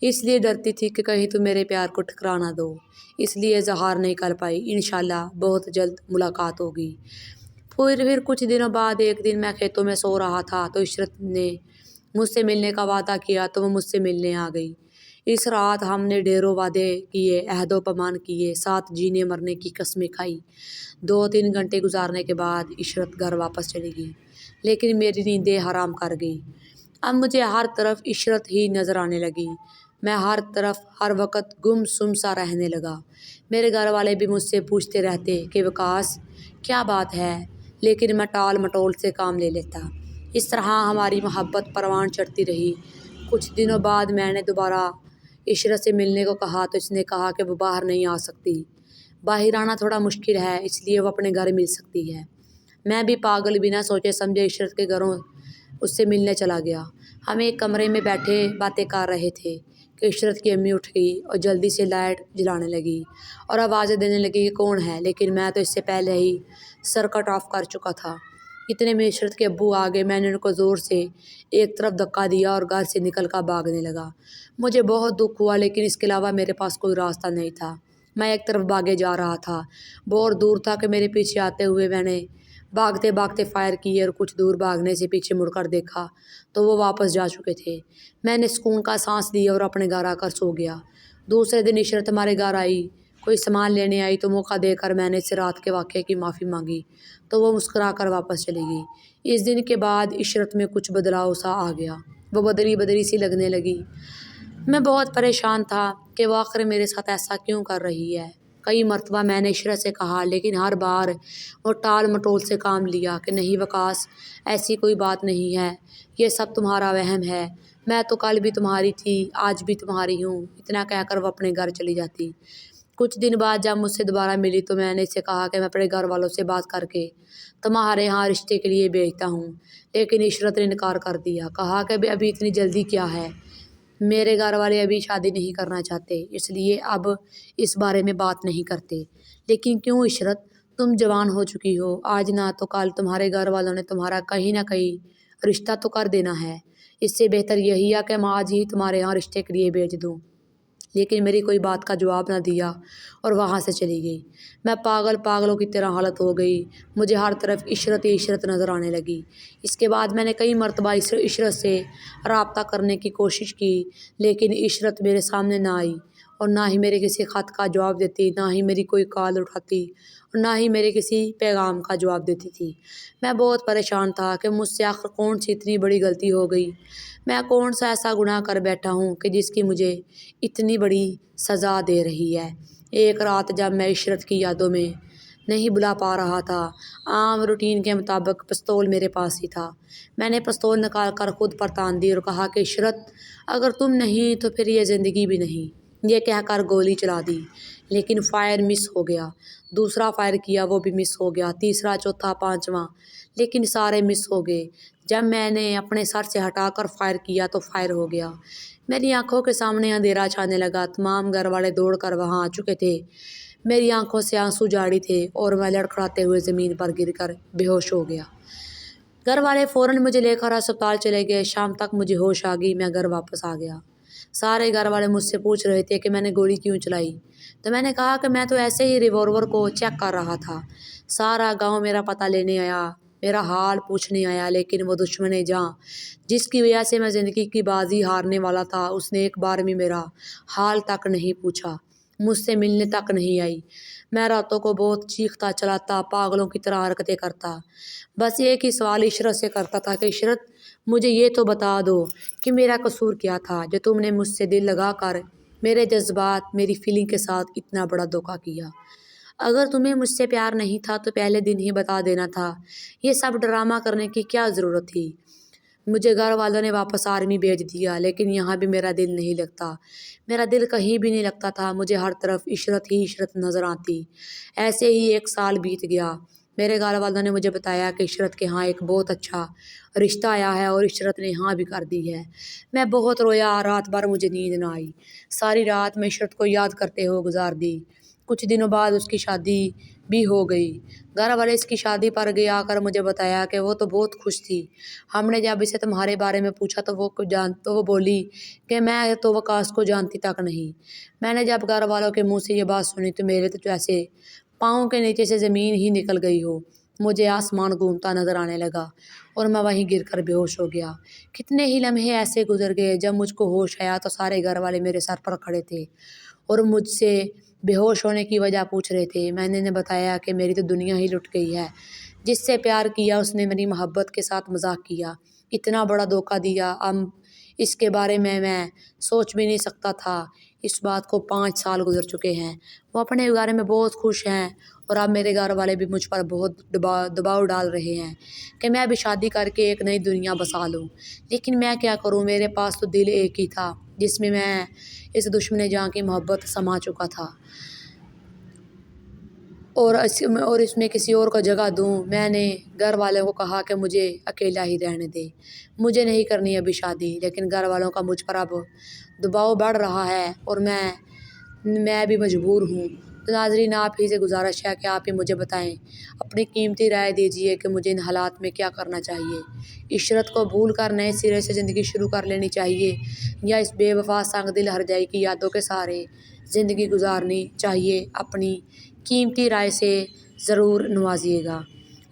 اس لیے ڈرتی تھی کہ کہیں تم میرے پیار کو ٹھکرا نہ دو، اس لیے اظہار نہیں کر پائی۔ انشاءاللہ بہت جلد ملاقات ہوگی۔ پھر کچھ دنوں بعد ایک دن میں کھیتوں میں سو رہا تھا تو عشرت نے مجھ سے ملنے کا وعدہ کیا تو وہ مجھ سے ملنے آ گئی۔ اس رات ہم نے ڈھیروں وعدے کیے، عہد و پیمان کیے، ساتھ جینے مرنے کی قسمیں کھائی۔ 2-3 گھنٹے گزارنے کے بعد عشرت گھر واپس چلی گئی، لیکن میری نیندیں حرام کر گئی۔ اب مجھے ہر طرف عشرت ہی نظر آنے لگی، میں ہر طرف ہر وقت گم سم سا رہنے لگا۔ میرے گھر والے بھی مجھ سے پوچھتے رہتے کہ وقاص کیا بات ہے، لیکن میں ٹال مٹول سے کام لے لیتا۔ اس طرح ہماری محبت پروان چڑھتی رہی۔ کچھ دنوں بعد میں نے دوبارہ عشرت سے ملنے کو کہا تو اس نے کہا کہ وہ باہر نہیں آ سکتی، باہر آنا تھوڑا مشکل ہے، اس لیے وہ اپنے گھر مل سکتی ہے۔ میں بھی پاگل بنا سوچے سمجھے عشرت کے گھروں اس سے ملنے چلا گیا۔ ہم ایک کمرے میں بیٹھے باتیں کر رہے تھے کہ عشرت کی امی اٹھ گئی اور جلدی سے لائٹ جلانے لگی اور آوازیں دینے لگی کہ کون ہے، لیکن میں تو اس سے پہلے ہی سرکٹ آف کر چکا تھا۔ اتنے میں عشرت کے ابو آ گئے، میں نے ان کو زور سے ایک طرف دھکا دیا اور گھر سے نکل کر بھاگنے لگا۔ مجھے بہت دکھ ہوا، لیکن اس کے علاوہ میرے پاس کوئی راستہ نہیں تھا۔ میں ایک طرف بھاگے جا رہا تھا، بہت دور تھا کہ میرے پیچھے آتے ہوئے میں نے بھاگتے بھاگتے فائر کیے اور کچھ دور بھاگنے سے پیچھے مڑ کر دیکھا تو وہ واپس جا چکے تھے۔ میں نے سکون کا سانس لیا اور اپنے گھر آ کر سو گیا۔ دوسرے دن عشرت ہمارے گھر آئی، کوئی سامان لینے آئی تو موقع دے کر میں نے اس سے رات کے واقعے کی معافی مانگی تو وہ مسکرا کر واپس چلی گئی۔ اس دن کے بعد عشرت میں کچھ بدلاؤ سا آ گیا، وہ بدلی بدلی سی لگنے لگی۔ میں بہت پریشان تھا کہ وہ آخر میرے ساتھ ایسا کیوں کر رہی ہے۔ کئی مرتبہ میں نے عشرت سے کہا، لیکن ہر بار وہ ٹال مٹول سے کام لیا کہ نہیں وقاص، ایسی کوئی بات نہیں ہے، یہ سب تمہارا وہم ہے، میں تو کل بھی تمہاری تھی، آج بھی تمہاری ہوں، اتنا کہہ کر وہ اپنے گھر چلی جاتی۔ کچھ دن بعد جب مجھ سے دوبارہ ملی تو میں نے اسے کہا کہ میں اپنے گھر والوں سے بات کر کے تمہارے ہاں رشتے کے لیے بھیجتا ہوں، لیکن عشرت نے انکار کر دیا، کہا کہ ابھی اتنی جلدی کیا ہے، میرے گھر والے ابھی شادی نہیں کرنا چاہتے، اس لیے اب اس بارے میں بات نہیں کرتے۔ لیکن کیوں عشرت، تم جوان ہو چکی ہو، آج نہ تو کل تمہارے گھر والوں نے تمہارا کہیں نہ کہیں رشتہ تو کر دینا ہے، اس سے بہتر یہی ہے کہ میں آج ہی تمہارے ہاں رشتے کے لیے بھیج دوں۔ لیکن میری کوئی بات کا جواب نہ دیا اور وہاں سے چلی گئی۔ میں پاگلوں کی طرح حالت ہو گئی، مجھے ہر طرف عشرت ہی عشرت نظر آنے لگی۔ اس کے بعد میں نے کئی مرتبہ عشرت سے رابطہ کرنے کی کوشش کی، لیکن عشرت میرے سامنے نہ آئی اور نہ ہی میرے کسی خط کا جواب دیتی، نہ ہی میری کوئی کال اٹھاتی اور نہ ہی میرے کسی پیغام کا جواب دیتی تھی۔ میں بہت پریشان تھا کہ مجھ سے آخر کون سی اتنی بڑی غلطی ہو گئی، میں کون سا ایسا گناہ کر بیٹھا ہوں کہ جس کی مجھے اتنی بڑی سزا دے رہی ہے۔ ایک رات جب میں عشرت کی یادوں میں نہیں بلا پا رہا تھا، عام روٹین کے مطابق پستول میرے پاس ہی تھا، میں نے پستول نکال کر خود پر تان دی اور کہا کہ عشرت، اگر تم نہیں تو پھر یہ زندگی بھی نہیں، یہ کہہ کر گولی چلا دی، لیکن فائر مس ہو گیا۔ دوسرا فائر کیا، وہ بھی مس ہو گیا، تیسرا، چوتھا، پانچواں، لیکن سارے مس ہو گئے۔ جب میں نے اپنے سر سے ہٹا کر فائر کیا تو فائر ہو گیا۔ میری آنکھوں کے سامنے اندھیرا چھانے لگا، تمام گھر والے دوڑ کر وہاں آ چکے تھے، میری آنکھوں سے آنسو جاری تھے اور میں لڑکھڑاتے ہوئے زمین پر گر کر بے ہوش ہو گیا۔ گھر والے فوراً مجھے لے کر ہسپتال چلے گئے۔ شام تک مجھے ہوش آ گئی، میں گھر واپس آ گیا۔ سارے گھر والے مجھ سے پوچھ رہے تھے کہ میں نے گولی کیوں چلائی، تو میں نے کہا کہ میں تو ایسے ہی ریوالور کو چیک کر رہا تھا۔ سارا گاؤں میرا پتہ لینے آیا، میرا حال پوچھنے آیا، لیکن وہ دشمن جاں جس کی وجہ سے میں زندگی کی بازی ہارنے والا تھا، اس نے ایک بار بھی میرا حال تک نہیں پوچھا، مجھ سے ملنے تک نہیں آئی۔ میں راتوں کو بہت چیختا چلاتا، پاگلوں کی طرح حرکتیں کرتا، بس ایک ہی سوال عشرت سے کرتا تھا کہ عشرت، مجھے یہ تو بتا دو کہ میرا قصور کیا تھا جو تم نے مجھ سے دل لگا کر میرے جذبات، میری فیلنگ کے ساتھ اتنا بڑا دھوکہ کیا۔ اگر تمہیں مجھ سے پیار نہیں تھا تو پہلے دن ہی بتا دینا تھا، یہ سب ڈرامہ کرنے کی کیا ضرورت تھی؟ مجھے گھر والوں نے واپس آرمی بھیج دیا، لیکن یہاں بھی میرا دل نہیں لگتا۔ میرا دل کہیں بھی نہیں لگتا تھا، مجھے ہر طرف عشرت ہی عشرت نظر آتی۔ ایسے ہی 1 سال بیت گیا۔ میرے گھر والوں نے مجھے بتایا کہ عشرت کے ہاں ایک بہت اچھا رشتہ آیا ہے اور عشرت نے ہاں بھی کر دی ہے۔ میں بہت رویا، رات بھر مجھے نیند نہ آئی۔ ساری رات میں عشرت کو یاد کرتے ہوئے گزار دی۔ کچھ دنوں بعد اس کی شادی بھی ہو گئی۔ گھر والے اس کی شادی پر گئے آ کر مجھے بتایا کہ وہ تو بہت خوش تھی۔ ہم نے جب اسے تمہارے بارے میں پوچھا تو وہ بولی کہ میں تو وکاس کو جانتی تک نہیں۔ میں نے جب گھر والوں کے منہ سے یہ بات سنی تو میرے تو جیسے پاؤں کے نیچے سے زمین ہی نکل گئی ہو۔ مجھے آسمان گھومتا نظر آنے لگا اور میں وہیں گر کر بے ہوش ہو گیا۔ کتنے ہی لمحے ایسے گزر گئے، جب مجھ کو ہوش آیا تو سارے گھر والے میرے سر پر کھڑے تھے اور مجھ سے بے ہوش ہونے کی وجہ پوچھ رہے تھے۔ میں نے انہیں بتایا کہ میری تو دنیا ہی لٹ گئی ہے۔ جس سے پیار کیا اس نے میری محبت کے ساتھ مذاق کیا، اتنا بڑا دھوکہ دیا۔ اب اس کے بارے میں سوچ بھی نہیں سکتا تھا۔ اس بات کو 5 سال گزر چکے ہیں۔ وہ اپنے بارے میں بہت خوش ہیں اور اب میرے گھر والے بھی مجھ پر بہت دباؤ ڈال رہے ہیں کہ میں بھی شادی کر کے ایک نئی دنیا بسا لوں، لیکن میں کیا کروں؟ میرے پاس تو دل ایک ہی تھا جس میں اس دشمن جاں کی محبت سما چکا تھا اور اس میں کسی اور کو جگہ دوں۔ میں نے گھر والوں کو کہا کہ مجھے اکیلا ہی رہنے دے، مجھے نہیں کرنی ابھی شادی، لیکن گھر والوں کا مجھ پر اب دباؤ بڑھ رہا ہے اور میں بھی مجبور ہوں۔ تو ناظرین، آپ ہی سے گزارش ہے کہ آپ ہی مجھے بتائیں، اپنی قیمتی رائے دیجیے کہ مجھے ان حالات میں کیا کرنا چاہیے۔ عشرت کو بھول کر نئے سرے سے زندگی شروع کر لینی چاہیے یا اس بے وفا سنگ دل ہر جائی کی یادوں کے سہارے زندگی گزارنی چاہیے؟ اپنی قیمتی رائے سے ضرور نوازیے گا۔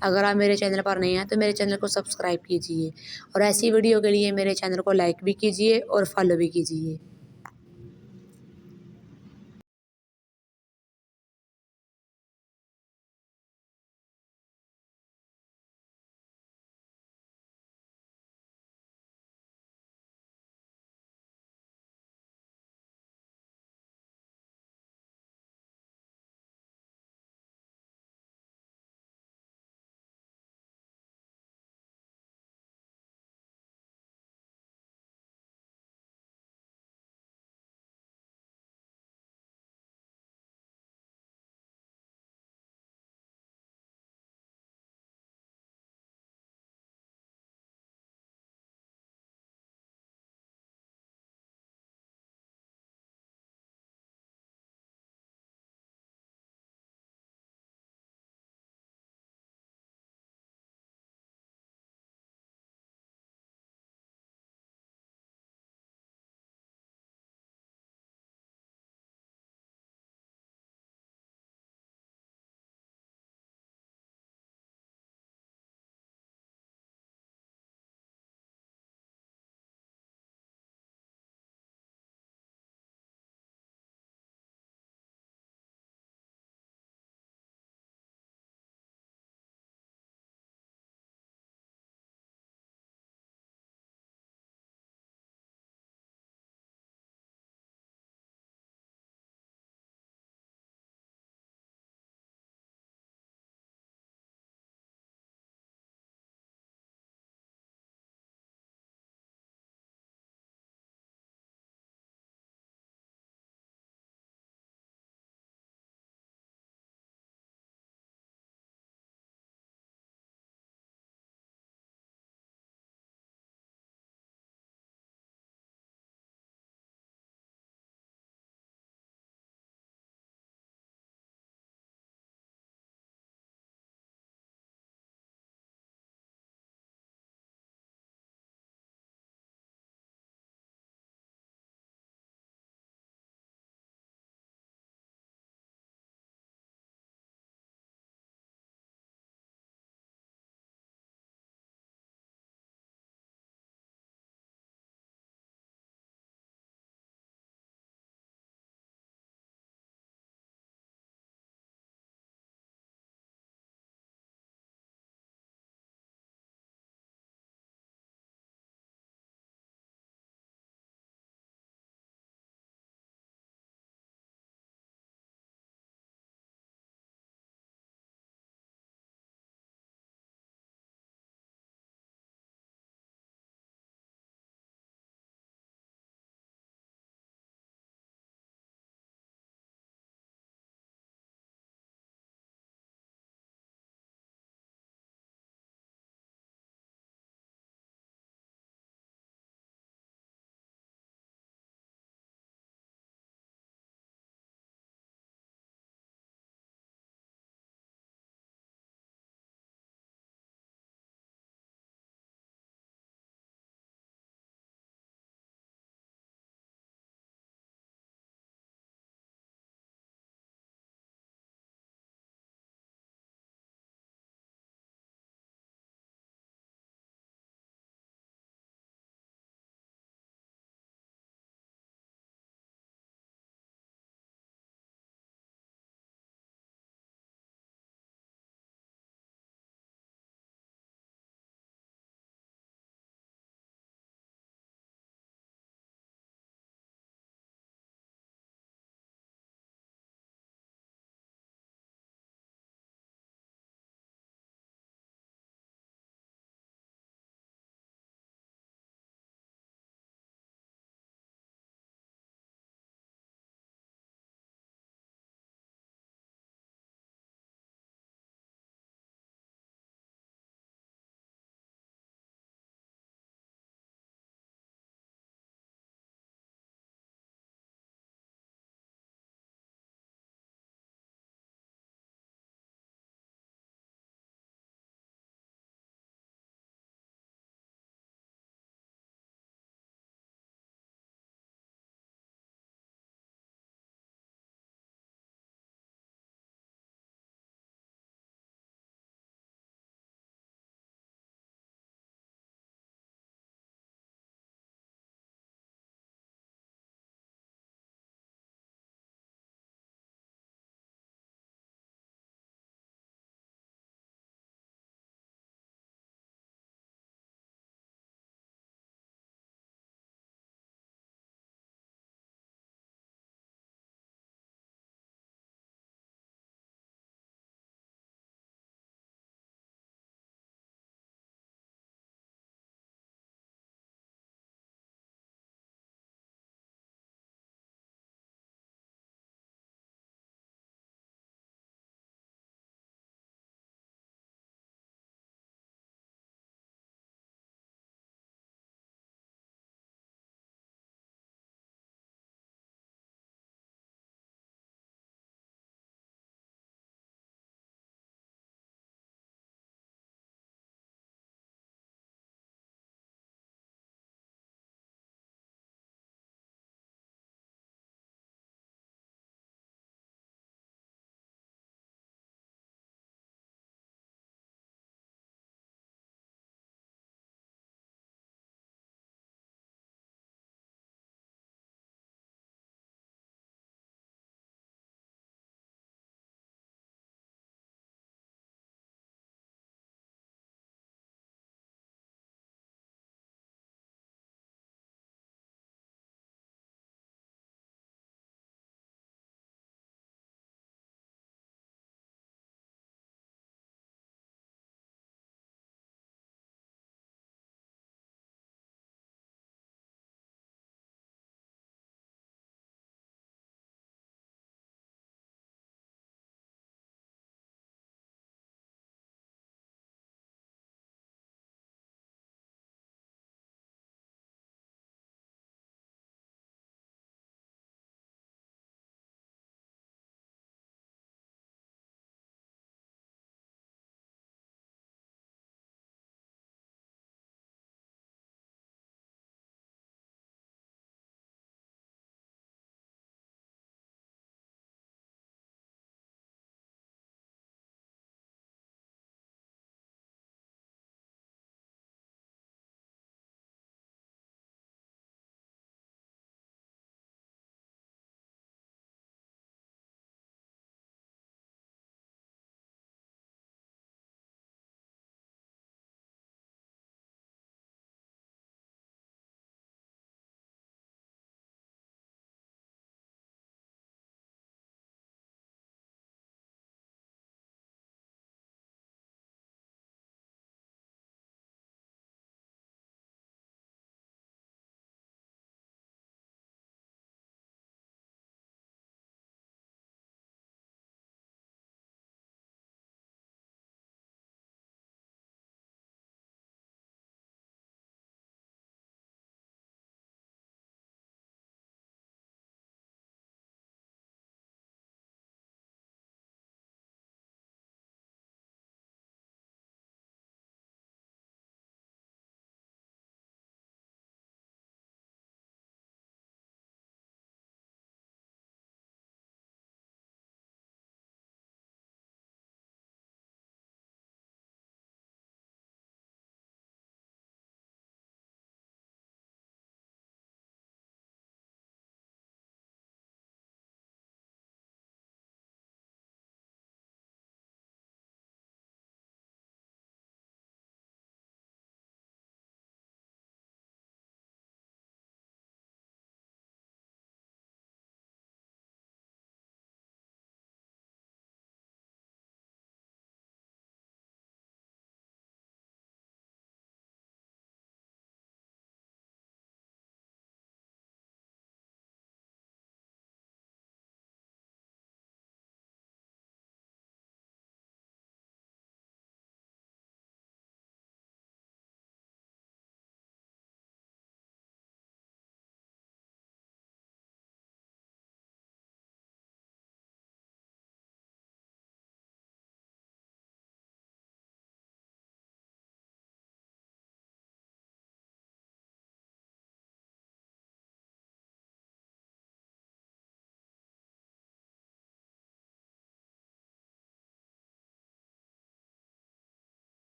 اگر آپ میرے چینل پر نئے ہیں تو میرے چینل کو سبسکرائب کیجیے اور ایسی ویڈیو کے لیے میرے چینل کو لائک بھی کیجیے اور فالو بھی کیجیے۔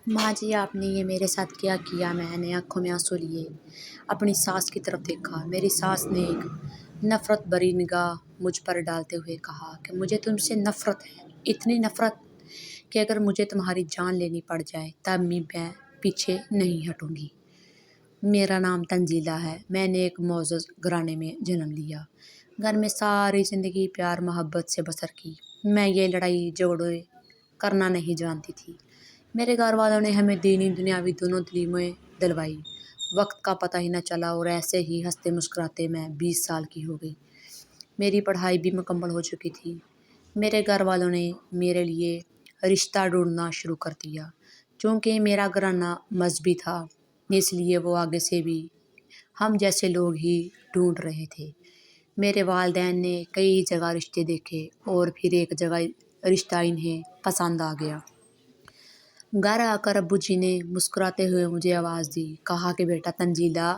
ماں جی آپ نے یہ میرے ساتھ کیا کیا؟ میں نے آنکھوں میں آنسو لیے اپنی ساس کی طرف دیکھا۔ میری ساس نے ایک نفرت بھری نگاہ مجھ پر ڈالتے ہوئے کہا کہ مجھے تم سے نفرت ہے، اتنی نفرت کہ اگر مجھے تمہاری جان لینی پڑ جائے تب بھی میں پیچھے نہیں ہٹوں گی۔ میرا نام تنزیلہ ہے، میں نے ایک معزز گھرانے میں جنم لیا، گھر میں ساری زندگی پیار محبت سے بسر کی۔ میں یہ لڑائی جھگڑے کرنا نہیں جانتی تھی۔ میرے گھر والوں نے ہمیں دینی دنیاوی دونوں تعلیمیں دلوائی، وقت کا پتہ ہی نہ چلا اور ایسے ہی ہنستے مسکراتے میں 20 سال کی ہو گئی۔ میری پڑھائی بھی مکمل ہو چکی تھی۔ میرے گھر والوں نے میرے لیے رشتہ ڈھونڈنا شروع کر دیا۔ چونکہ میرا گھرانہ مذہبی تھا اس لیے وہ آگے سے بھی ہم جیسے لوگ ہی ڈھونڈ رہے تھے۔ میرے والدین نے کئی جگہ رشتے دیکھے اور پھر ایک جگہ رشتہ انہیں پسند آ گیا۔ گھر آ کر ابو جی نے مسکراتے ہوئے مجھے آواز دی، کہا کہ بیٹا تنزیلہ،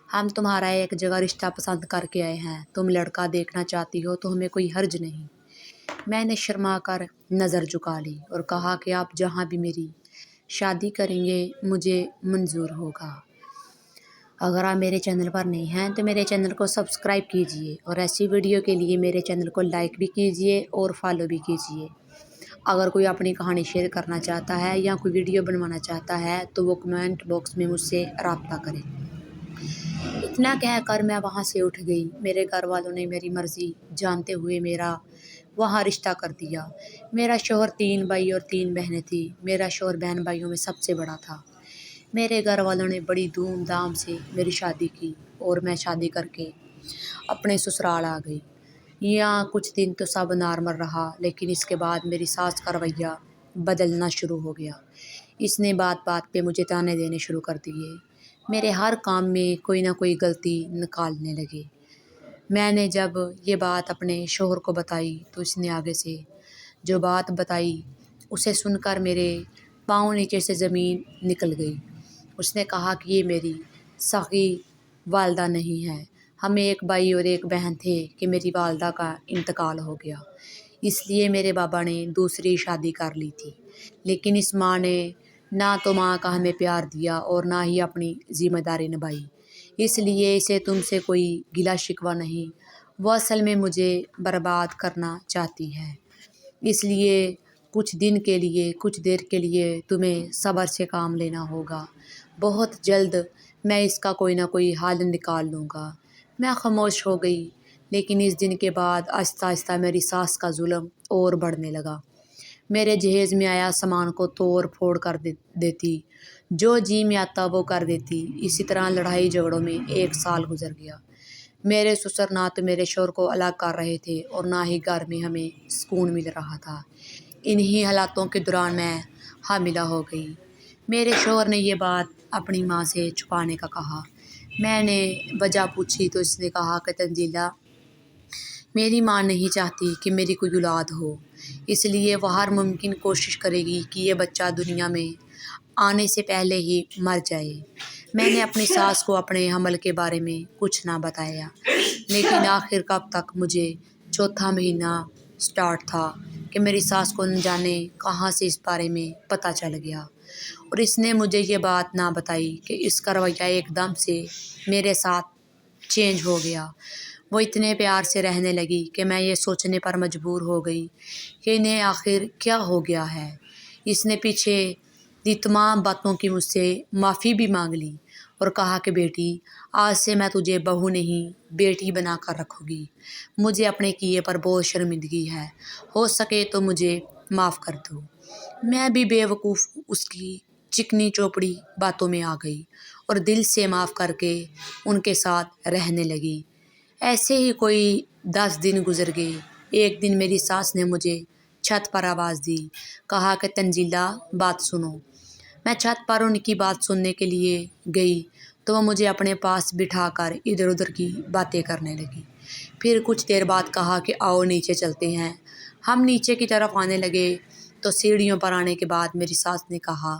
ہم تمہارا ایک جگہ رشتہ پسند کر کے آئے ہیں، تم لڑکا دیکھنا چاہتی ہو تو ہمیں کوئی حرج نہیں۔ میں نے شرما کر نظر جھکا لی اور کہا کہ آپ جہاں بھی میری شادی کریں گے مجھے منظور ہوگا۔ اگر آپ میرے چینل پر نہیں ہیں تو میرے چینل کو سبسکرائب کیجئے اور ایسی ویڈیو کے لیے میرے چینل کو لائک بھی کیجئے اور فالو بھی کیجئے۔ اگر کوئی اپنی کہانی شیئر کرنا چاہتا ہے یا کوئی ویڈیو بنوانا چاہتا ہے تو وہ کمنٹ باکس میں مجھ سے رابطہ کرے۔ اتنا کہہ کر میں وہاں سے اٹھ گئی۔ میرے گھر والوں نے میری مرضی جانتے ہوئے میرا وہاں رشتہ کر دیا۔ میرا شوہر 3 بھائی اور 3 بہنیں تھیں۔ میرا شوہر بہن بھائیوں میں سب سے بڑا تھا۔ میرے گھر والوں نے بڑی دھوم دھام سے میری شادی کی اور میں شادی کر کے اپنے سسرال آ گئی۔ یہاں کچھ دن تو سب نارمل رہا، لیکن اس کے بعد میری ساس کا رویہ بدلنا شروع ہو گیا۔ اس نے بات بات پہ مجھے تانے دینے شروع کر دیے۔ میرے ہر کام میں کوئی نہ کوئی غلطی نکالنے لگے۔ میں نے جب یہ بات اپنے شوہر کو بتائی تو اس نے آگے سے جو بات بتائی اسے سن کر میرے پاؤں نیچے سے زمین نکل گئی۔ اس نے کہا کہ یہ میری سگی والدہ نہیں ہے، ہمیں ایک بھائی اور ایک بہن تھے کہ میری والدہ کا انتقال ہو گیا، اس لیے میرے بابا نے دوسری شادی کر لی تھی۔ لیکن اس ماں نے نہ تو ماں کا ہمیں پیار دیا اور نہ ہی اپنی ذمہ داری نبھائی، اس لیے اسے تم سے کوئی گلہ شکوہ نہیں، وہ اصل میں مجھے برباد کرنا چاہتی ہے۔ اس لیے کچھ دن کے لیے، کچھ دیر کے لیے تمہیں صبر سے کام لینا ہوگا، بہت جلد میں اس کا کوئی نہ کوئی حل نکال لوں گا۔ میں خاموش ہو گئی، لیکن اس دن کے بعد آہستہ آہستہ میری ساس کا ظلم اور بڑھنے لگا۔ میرے جہیز میں آیا سامان کو توڑ پھوڑ کر دیتی، جو جی میں آتا وہ کر دیتی۔ اسی طرح لڑائی جھگڑوں میں 1 سال گزر گیا۔ میرے سسر نہ تو میرے شوہر کو الگ کر رہے تھے اور نہ ہی گھر میں ہمیں سکون مل رہا تھا۔ انہی حالاتوں کے دوران میں حاملہ ہو گئی۔ میرے شوہر نے یہ بات اپنی ماں سے چھپانے کا کہا۔ میں نے وجہ پوچھی تو اس نے کہا کہ تنزیلہ، میری ماں نہیں چاہتی کہ میری کوئی اولاد ہو، اس لیے وہ ہر ممکن کوشش کرے گی کہ یہ بچہ دنیا میں آنے سے پہلے ہی مر جائے۔ میں نے اپنی ساس کو اپنے حمل کے بارے میں کچھ نہ بتایا، لیکن آخر کب تک مجھے 4تھا مہینہ سٹارٹ تھا کہ میری ساس کو نہ جانے کہاں سے اس بارے میں پتہ چل گیا، اور اس نے مجھے یہ بات نہ بتائی کہ اس کا رویہ ایک دم سے میرے ساتھ چینج ہو گیا۔ وہ اتنے پیار سے رہنے لگی کہ میں یہ سوچنے پر مجبور ہو گئی کہ انہیں آخر کیا ہو گیا ہے۔ اس نے پیچھے دی تمام باتوں کی مجھ سے معافی بھی مانگ لی اور کہا کہ بیٹی، آج سے میں تجھے بہو نہیں بیٹی بنا کر رکھوں گی۔ مجھے اپنے کیے پر بہت شرمندگی ہے، ہو سکے تو مجھے معاف کر دو۔ میں بھی بے وقوف اس کی چکنی چوپڑی باتوں میں آ گئی اور دل سے معاف کر کے ان کے ساتھ رہنے لگی۔ ایسے ہی کوئی 10 دن گزر گئے۔ ایک دن میری ساس نے مجھے چھت پر آواز دی، کہا کہ تنزیلہ بات سنو۔ میں چھت پر ان کی بات سننے کے لیے گئی تو وہ مجھے اپنے پاس بٹھا کر ادھر ادھر کی باتیں کرنے لگی۔ پھر کچھ دیر بعد کہا کہ آؤ نیچے چلتے ہیں۔ ہم نیچے کی طرف آنے لگے تو سیڑھیوں پر آنے کے بعد میری ساس نے کہا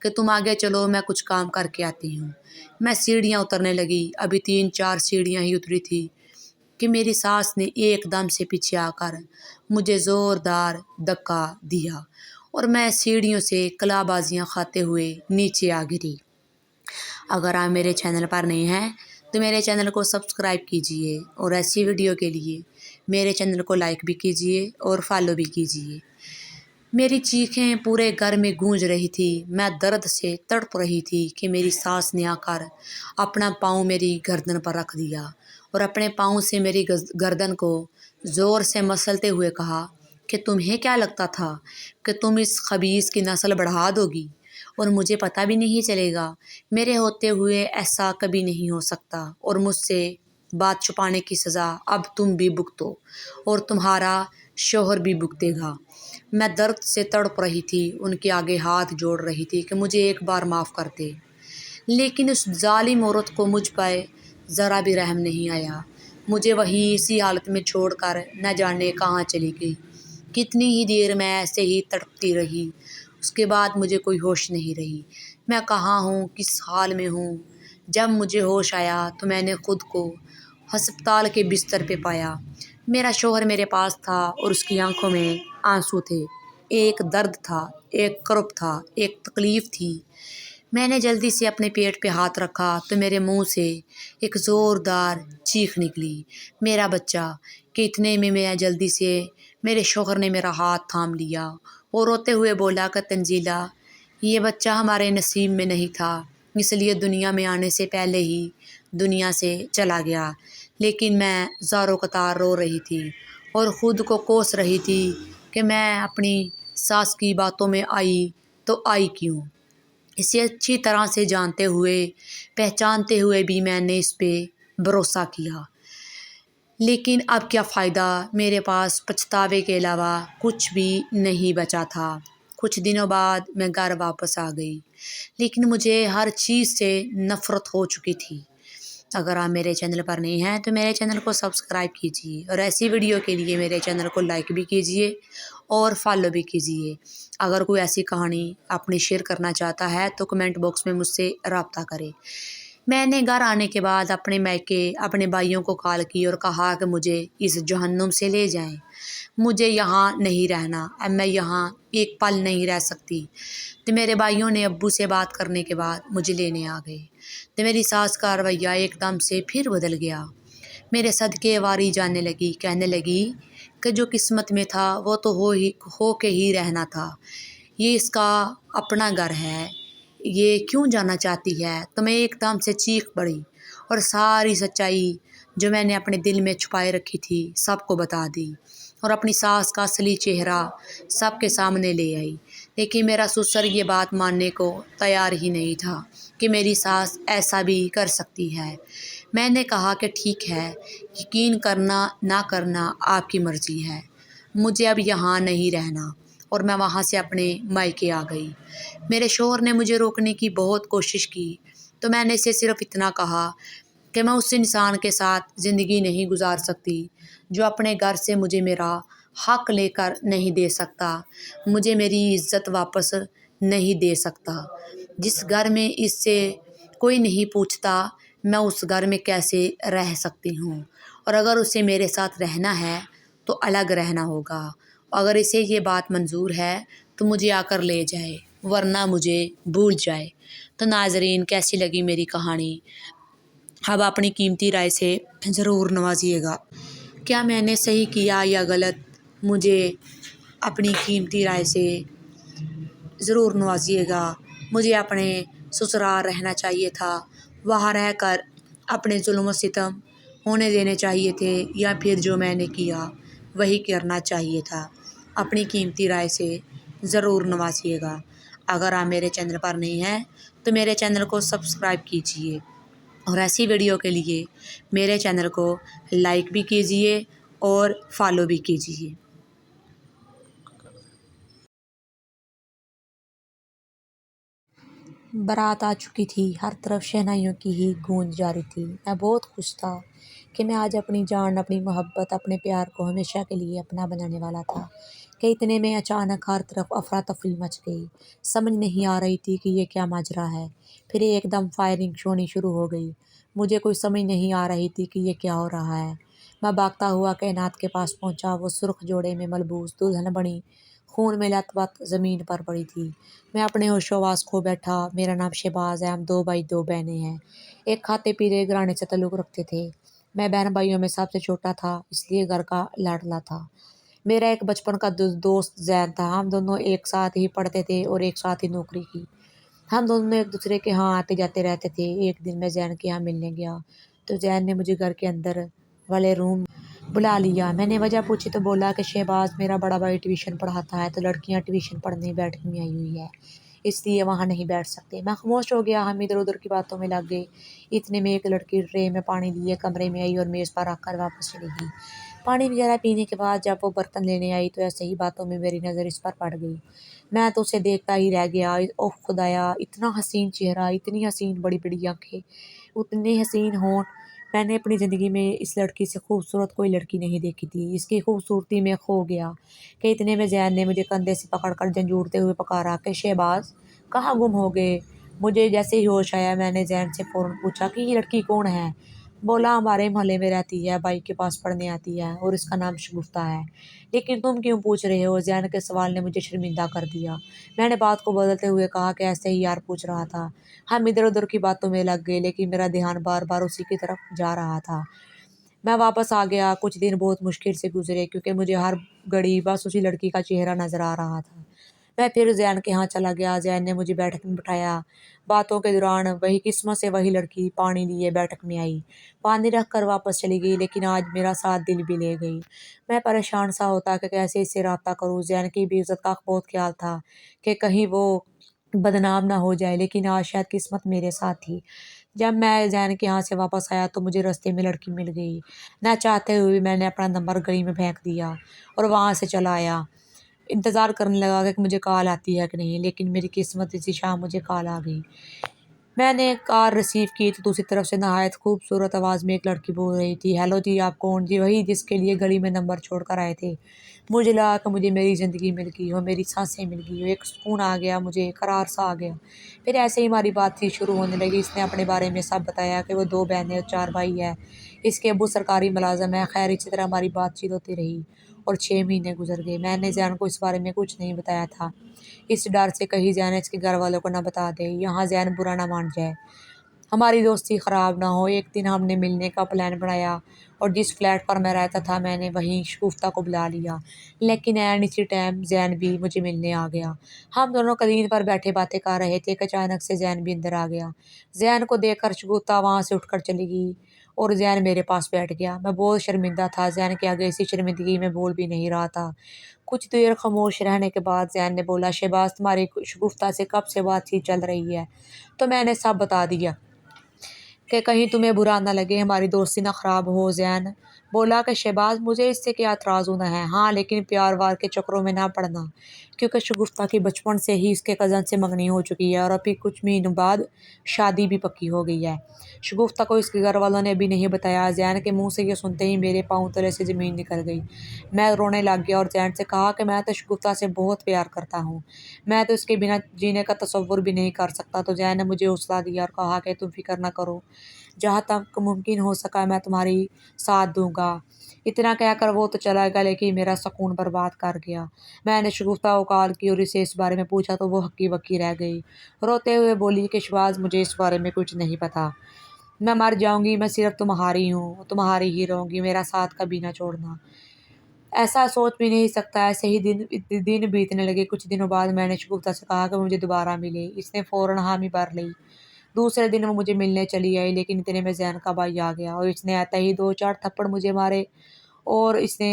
کہ تم آگے چلو، میں کچھ کام کر کے آتی ہوں۔ میں سیڑھیاں اترنے لگی، ابھی 3-4 سیڑھیاں ہی اتری تھی کہ میری ساس نے ایک دم سے پیچھے آ کر مجھے زوردار دھکا دیا اور میں سیڑھیوں سے کلا بازیاں کھاتے ہوئے نیچے آ گری۔ اگر آپ میرے چینل پر نہیں ہیں تو میرے چینل کو سبسکرائب کیجیے اور ایسی ویڈیو کے لیے میرے چینل کو لائک بھی کیجیے اور فالو بھی کیجیے۔ میری چیخیں پورے گھر میں گونج رہی تھی۔ میں درد سے تڑپ رہی تھی کہ میری ساس نے آ کر اپنا پاؤں میری گردن پر رکھ دیا اور اپنے پاؤں سے میری گردن کو زور سے مسلتے ہوئے کہا کہ تمہیں کیا لگتا تھا کہ تم اس خبیث کی نسل بڑھا دو گی اور مجھے پتہ بھی نہیں چلے گا؟ میرے ہوتے ہوئے ایسا کبھی نہیں ہو سکتا اور مجھ سے بات چھپانے کی سزا اب تم بھی بھگتو اور تمہارا شوہر بھی بھگتے گا۔ میں درد سے تڑپ رہی تھی، ان کے آگے ہاتھ جوڑ رہی تھی کہ مجھے ایک بار معاف کر دے، لیکن اس ظالم عورت کو مجھ پہ ذرا بھی رحم نہیں آیا۔ مجھے وہیں اسی حالت میں چھوڑ کر نہ جانے کہاں چلی گئی۔ کتنی ہی دیر میں ایسے ہی تڑپتی رہی، اس کے بعد مجھے کوئی ہوش نہیں رہی۔ میں کہاں ہوں، کس حال میں ہوں؟ جب مجھے ہوش آیا تو میں نے خود کو ہسپتال کے بستر پہ پایا۔ میرا شوہر میرے پاس تھا اور اس کی آنکھوں میں آنسو تھے۔ ایک درد تھا، ایک کرب تھا، ایک تکلیف تھی۔ میں نے جلدی سے اپنے پیٹ پہ ہاتھ رکھا تو میرے منہ سے ایک زوردار چیخ نکلی، میرا بچہ! کہ اتنے میں جلدی سے میرے شوہر نے میرا ہاتھ تھام لیا اور روتے ہوئے بولا کہ تنزیلہ، یہ بچہ ہمارے نصیب میں نہیں تھا، اس لیے دنیا میں آنے سے پہلے ہی دنیا سے چلا گیا۔ لیکن میں زاروں قطار رو رہی تھی اور خود کو کوس رہی تھی کہ میں اپنی ساس کی باتوں میں آئی تو آئی کیوں؟ اسے اچھی طرح سے جانتے ہوئے، پہچانتے ہوئے بھی میں نے اس پہ بھروسہ کیا۔ لیکن اب کیا فائدہ؟ میرے پاس پچھتاوے کے علاوہ کچھ بھی نہیں بچا تھا۔ کچھ دنوں بعد میں گھر واپس آ گئی، لیکن مجھے ہر چیز سے نفرت ہو چکی تھی۔ اگر آپ میرے چینل پر نہیں ہیں تو میرے چینل کو سبسکرائب کیجیے اور ایسی ویڈیو کے لیے میرے چینل کو لائک بھی کیجیے اور فالو بھی کیجیے۔ اگر کوئی ایسی کہانی اپنی شیئر کرنا چاہتا ہے تو کمنٹ باکس میں مجھ سے رابطہ کرے۔ میں نے گھر آنے کے بعد اپنے میکے اپنے بھائیوں کو کال کی اور کہا کہ مجھے اس جہنم سے لے جائیں، مجھے یہاں نہیں رہنا، اب میں یہاں ایک پل نہیں رہ سکتی۔ تو میرے بھائیوں نے ابو سے بات کرنے کے بعد مجھے لینے آ گئے۔ تو میری ساس کا رویہ ایک دم سے پھر بدل گیا، میرے صدقے واری جانے لگی، کہنے لگی کہ جو قسمت میں تھا وہ تو ہو کے ہی رہنا تھا، یہ اس کا اپنا گھر ہے، یہ کیوں جانا چاہتی ہے؟ تو میں ایک دم سے چیخ پڑی اور ساری سچائی جو میں نے اپنے دل میں چھپائے رکھی تھی سب کو بتا دی اور اپنی ساس کا اصلی چہرہ سب کے سامنے لے آئی۔ لیکن میرا سسر یہ بات ماننے کو تیار ہی نہیں تھا کہ میری ساس ایسا بھی کر سکتی ہے۔ میں نے کہا کہ ٹھیک ہے، یقین کرنا نہ کرنا آپ کی مرضی ہے، مجھے اب یہاں نہیں رہنا، اور میں وہاں سے اپنے مائکے آ گئی۔ میرے شوہر نے مجھے روکنے کی بہت کوشش کی تو میں نے اسے صرف اتنا کہا کہ میں اس انسان کے ساتھ زندگی نہیں گزار سکتی جو اپنے گھر سے مجھے میرا حق لے کر نہیں دے سکتا، مجھے میری عزت واپس نہیں دے سکتا۔ جس گھر میں اس سے کوئی نہیں پوچھتا میں اس گھر میں کیسے رہ سکتی ہوں، اور اگر اسے میرے ساتھ رہنا ہے تو الگ رہنا ہوگا۔ اگر اسے یہ بات منظور ہے تو مجھے آ کر لے جائے، ورنہ مجھے بھول جائے۔ تو ناظرین، کیسی لگی میری کہانی؟ اب اپنی قیمتی رائے سے ضرور نوازیے گا۔ کیا میں نے صحیح کیا یا غلط؟ مجھے اپنی قیمتی رائے سے ضرور نوازیے گا۔ مجھے اپنے سسرال رہنا چاہیے تھا، وہاں رہ کر اپنے ظلم و ستم ہونے دینے چاہیے تھے، یا پھر جو میں نے کیا وہی کرنا چاہیے تھا؟ اپنی قیمتی رائے سے ضرور نوازیے گا۔ اگر آپ میرے چینل پر نہیں ہیں تو میرے چینل کو سبسکرائب کیجیے اور ایسی ویڈیو کے لیے میرے چینل کو لائک بھی کیجیے اور فالو بھی کیجیے۔ بارات آ چکی تھی، ہر طرف شہنائیوں کی ہی گونج جاری تھی۔ میں بہت خوش تھا کہ میں آج اپنی جان، اپنی محبت، اپنے پیار کو ہمیشہ کے لیے اپنا بنانے والا تھا کہ اتنے میں اچانک ہر طرف افراتفری مچ گئی۔ سمجھ نہیں آ رہی تھی کہ یہ کیا ماجرا ہے۔ پھر ایک دم فائرنگ ہونی شروع ہو گئی۔ مجھے کوئی سمجھ نہیں آ رہی تھی کہ یہ کیا ہو رہا ہے۔ میں بھاگتا ہوا کائنات کے پاس پہنچا۔ وہ سرخ جوڑے میں ملبوس دلہن بنی خون میں لت پت زمین پر پڑی تھی۔ میں اپنے ہوش و حواس کھو بیٹھا۔ میرا نام شہباز ہے، ہم 2 بھائی 2 بہنیں ہیں، ایک کھاتے پیتے گھرانے سے تعلق رکھتے تھے۔ میں بہن بھائیوں میں سب سے چھوٹا تھا، اس لیے گھر کا لاڈلا تھا۔ میرا ایک بچپن کا دوست زین تھا، ہم دونوں ایک ساتھ ہی پڑھتے تھے اور ایک ساتھ ہی نوکری کی۔ ہم دونوں ایک دوسرے کے ہاں آتے جاتے رہتے تھے۔ ایک دن میں زین کے یہاں ملنے گیا تو زین نے مجھے گھر کے اندر والے روم بلا لیا۔ میں نے وجہ پوچھی تو بولا کہ شہباز، میرا بڑا بھائی ٹیوشن پڑھاتا ہے تو لڑکیاں ٹیوشن پڑھنے بیٹھنے میں آئی ہوئی ہے، اس لیے وہاں نہیں بیٹھ سکتے۔ میں خاموش ہو گیا، ہم ادھر ادھر کی باتوں میں لگ گئے۔ اتنے میں ایک لڑکی ٹرے میں پانی لیے کمرے میں آئی اور میز پر رکھ کر واپس چلی گئی۔ پانی وغیرہ پینے کے بعد جب وہ برتن لینے آئی تو ایسے ہی باتوں میں میری نظر اس پر پڑ گئی۔ میں تو اسے دیکھتا ہی رہ گیا۔ اوہ خدایا، اتنا حسین چہرہ، اتنی حسین بڑی بڑی آنکھیں، اتنے حسین ہونٹ۔ میں نے اپنی زندگی میں اس لڑکی سے خوبصورت کوئی لڑکی نہیں دیکھی تھی۔ اس کی خوبصورتی میں کھو گیا کہ اتنے میں زین نے مجھے کندھے سے پکڑ کر جھنجھوڑتے ہوئے پکارا کہ شہباز، کہاں گم ہو گئے؟ مجھے جیسے ہی ہوش آیا میں نے زین سے فوراً پوچھا کہ یہ لڑکی کون ہے؟ بولا ہمارے محلے میں رہتی ہے، بھائی کے پاس پڑھنے آتی ہے اور اس کا نام شگفتہ ہے۔ لیکن تم کیوں پوچھ رہے ہو؟ زین کے سوال نے مجھے شرمندہ کر دیا۔ میں نے بات کو بدلتے ہوئے کہا کہ ایسے ہی یار پوچھ رہا تھا۔ ہم ادھر ادھر کی باتوں میں لگ گئے لیکن میرا دھیان بار بار اسی کی طرف جا رہا تھا۔ میں واپس آ گیا۔ کچھ دن بہت مشکل سے گزرے کیونکہ مجھے ہر گھڑی بس اسی لڑکی کا چہرہ نظر آ رہا تھا۔ میں پھر زین کے ہاں چلا گیا۔ زین نے مجھے بیٹھک میں بٹھایا۔ باتوں کے دوران وہی قسمت سے وہی لڑکی پانی لیے بیٹھک میں آئی، پانی رکھ کر واپس چلی گئی، لیکن آج میرا ساتھ دل بھی لے گئی۔ میں پریشان سا ہوتا کہ کیسے اس سے رابطہ کروں۔ زین کی بھی عزت کا بہت خیال تھا کہ کہیں وہ بدنام نہ ہو جائے، لیکن آج شاید قسمت میرے ساتھ تھی۔ جب میں زین کے یہاں سے واپس آیا تو مجھے راستے میں لڑکی مل گئی۔ نہ چاہتے ہوئے میں نے اپنا نمبر گلی میں پھینک دیا اور وہاں سے چلا آیا۔ انتظار کرنے لگا کہ مجھے کال آتی ہے کہ نہیں، لیکن میری قسمت اسی شام مجھے کال آ گئی۔ میں نے کال ریسیو کی تو دوسری طرف سے نہایت خوبصورت آواز میں ایک لڑکی بول رہی تھی، ہیلو جی، آپ کون؟ جی وہی جس کے لیے گلی میں نمبر چھوڑ کر آئے تھے۔ مجھے لگا کہ مجھے میری زندگی مل گئی ہو، میری سانسیں مل گئی ہو، ایک سکون آ گیا، مجھے قرار سا آ گیا۔ پھر ایسے ہی ہماری بات چیت شروع ہونے لگی۔ اس نے اپنے بارے میں سب بتایا کہ وہ 2 بہنیں اور 4 بھائی ہیں، اس کے ابو سرکاری ملازم ہیں۔ خیر اسی طرح ہماری بات چیت ہوتی رہی اور 6 مہینے گزر گئے۔ میں نے زین کو اس بارے میں کچھ نہیں بتایا تھا، اس ڈر سے کہیں زین اس کے گھر والوں کو نہ بتا دے، یہاں زین برا نہ مان جائے، ہماری دوستی خراب نہ ہو۔ ایک دن ہم نے ملنے کا پلان بنایا اور جس فلیٹ پر میں رہتا تھا میں نے وہیں شگفتہ کو بلا لیا، لیکن عین اسی ٹائم زین بھی مجھے ملنے آ گیا۔ ہم دونوں قالین پر بیٹھے باتیں کر رہے تھے کہ اچانک سے زین بھی اندر آ گیا۔ زین کو دیکھ کر شگفتہ وہاں سے اٹھ کر چلی گئی اور زین میرے پاس بیٹھ گیا۔ میں بہت شرمندہ تھا، زین کے آگے اسی شرمندگی میں بول بھی نہیں رہا تھا۔ کچھ دیر خاموش رہنے کے بعد زین نے بولا، شہباز، تمہاری شگفتہ سے کب سے بات چیت چل رہی ہے؟ تو میں نے سب بتا دیا کہ کہیں تمہیں برا نہ لگے، ہماری دوستی نہ خراب ہو۔ زین بولا کہ شہباز، مجھے اس سے کیا اعتراض ہونا ہے، ہاں لیکن پیار وار کے چکروں میں نہ پڑنا، کیونکہ شگفتہ کی بچپن سے ہی اس کے کزن سے منگنی ہو چکی ہے اور ابھی کچھ مہینوں بعد شادی بھی پکی ہو گئی ہے۔ شگفتہ کو اس کے گھر والوں نے ابھی نہیں بتایا۔ زین کے منہ سے یہ سنتے ہی میرے پاؤں تلے سے زمین نکل گئی۔ میں رونے لگ گیا اور زین سے کہا کہ میں تو شگفتہ سے بہت پیار کرتا ہوں، میں تو اس کے بنا جینے کا تصور بھی نہیں کر سکتا۔ تو زین نے مجھے حوصلہ دیا اور کہا کہ تم فکر نہ کرو، جہاں تک ممکن ہو سکا میں تمہاری ساتھ دوں گا۔ اتنا کہہ کر وہ تو چلا گیا لیکن میرا سکون برباد کر گیا۔ میں نے شگفتہ کو کال کی اور اسے اس بارے میں پوچھا تو وہ ہکی بکی رہ گئی، روتے ہوئے بولی کہ شہباز، مجھے اس بارے میں کچھ نہیں پتا، میں مر جاؤں گی، میں صرف تمہاری ہوں، تمہاری ہی رہوں گی، میرا ساتھ کبھی نہ چھوڑنا۔ ایسا سوچ بھی نہیں سکتا۔ ایسے ہی دن بیتنے لگے۔ کچھ دنوں بعد میں نے شگفتہ سے کہا کہ مجھے دوبارہ ملے، اس نے فوراً حامی بھر لی۔ دوسرے دن وہ مجھے ملنے چلی آئی، لیکن اتنے میں زین کا بھائی آ گیا اور اس نے آتے ہی 2-4 تھپڑ مجھے مارے اور اس نے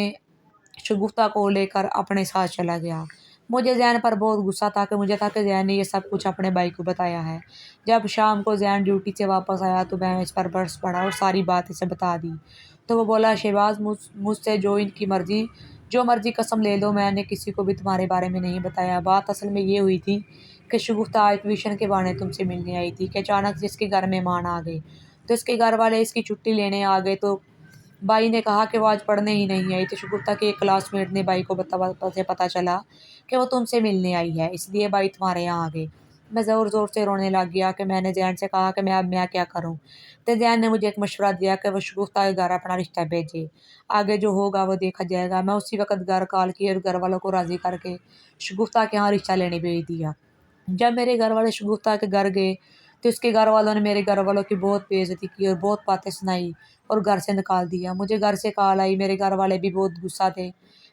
شگفتہ کو لے کر اپنے ساتھ چلا گیا۔ مجھے زین پر بہت غصہ تھا کہ مجھے تھا کہ زین نے یہ سب کچھ اپنے بھائی کو بتایا ہے۔ جب شام کو زین ڈیوٹی سے واپس آیا تو میں اس پر برس پڑا اور ساری بات اسے بتا دی۔ تو وہ بولا، شہباز، مجھ سے جو ان کی مرضی، جو مرضی قسم لے لو، میں نے کسی کو بھی تمہارے بارے میں نہیں بتایا۔ بات اصل میں یہ ہوئی تھی کہ شگفتہ آج ٹیوشن کے بہانے تم سے ملنے آئی تھی کہ اچانک سے اس کے گھر مہمان آ گئے تو اس کے گھر والے اس کی چھٹی لینے آ گئے تو بھائی نے کہا کہ وہ آج پڑھنے ہی نہیں آئی، تو شگفتہ کے ایک کلاس میٹ نے بھائی کو پتہ چلا کہ وہ تم سے ملنے آئی ہے، اس لیے بھائی تمہارے یہاں آ گئے۔ میں زور زور سے رونے لگ گیا کہ میں نے زین سے کہا کہ میں کیا کروں۔ تو زین نے مجھے ایک مشورہ دیا کہ وہ شگفتہ کے گھر اپنا رشتہ بھیجے، آگے جو ہوگا وہ دیکھا جائے گا۔ میں اسی وقت گھر کال کی اور گھر والوں کو راضی کر کے شگفتہ کے یہاں رشتہ لینے بھیج دیا۔ جب میرے گھر والے شگفتہ کے گھر گئے تو اس کے گھر والوں نے میرے گھر والوں کی بہت بے عزتی کی اور بہت باتیں سنائی اور گھر سے نکال دیا۔ مجھے گھر سے کال آئی، میرے گھر والے بھی بہت غصہ تھے۔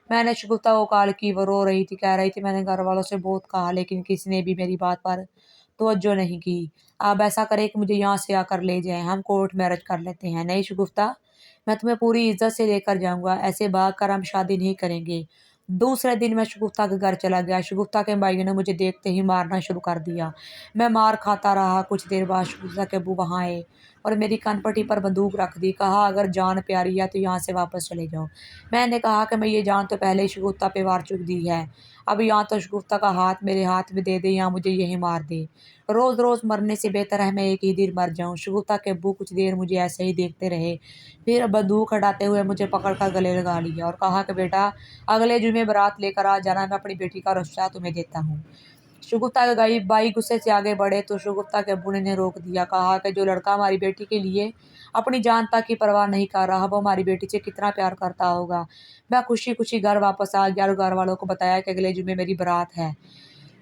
میں نے شگفتہ کو کال کی، وہ رو رہی تھی، کہہ رہی تھی میں نے گھر والوں سے بہت کہا لیکن کسی نے بھی میری بات پر توجہ نہیں کی۔ آپ ایسا کریں کہ مجھے یہاں سے آ کر لے جائیں، ہم کورٹ میرج کر لیتے ہیں۔ نہیں شگفتہ، میں تمہیں پوری عزت سے لے کر جاؤں گا، ایسے بھاگ کر ہم شادی نہیں کریں گے۔ دوسرے دن میں شگفتہ کے گھر چلا گیا۔ شگفتہ کے بھائیوں نے مجھے دیکھتے ہی مارنا شروع کر دیا۔ میں مار کھاتا رہا۔ کچھ دیر بعد شگفتہ کے ابو وہاں آئے اور میری کن پٹی پر بندوق رکھ دی، کہا اگر جان پیاری ہے تو یہاں سے واپس چلے جاؤ۔ میں نے کہا کہ میں یہ جان تو پہلے ہی شگفتہ پہ وار چک دی ہے، اب یہاں تو شگفتہ کا ہاتھ میرے ہاتھ میں دے دے یا مجھے یہی مار دے، روز روز مرنے سے بہتر ہے میں ایک ہی دن مر جاؤں۔ شگفتہ کے ابو کچھ دیر مجھے ایسے ہی دیکھتے رہے، پھر بندوق ہٹاتے ہوئے مجھے پکڑ کر گلے لگا لیا اور کہا کہ بیٹا اگلے جمعے بارات لے کر آ جانا، میں اپنی بیٹی کا رشتہ تمہیں دیتا ہوں۔ شگفتہ کے بھائی غصے سے آگے بڑھے تو شگفتہ کے ابو نے انہیں روک دیا، کہا کہ جو لڑکا ہماری بیٹی کے لیے اپنی جان تک کی پرواہ نہیں کر رہا وہ ہماری بیٹی سے کتنا پیار کرتا ہوگا۔ میں خوشی خوشی گھر واپس آ گیا اور گھر والوں کو بتایا کہ اگلے جمعے میری بارات ہے۔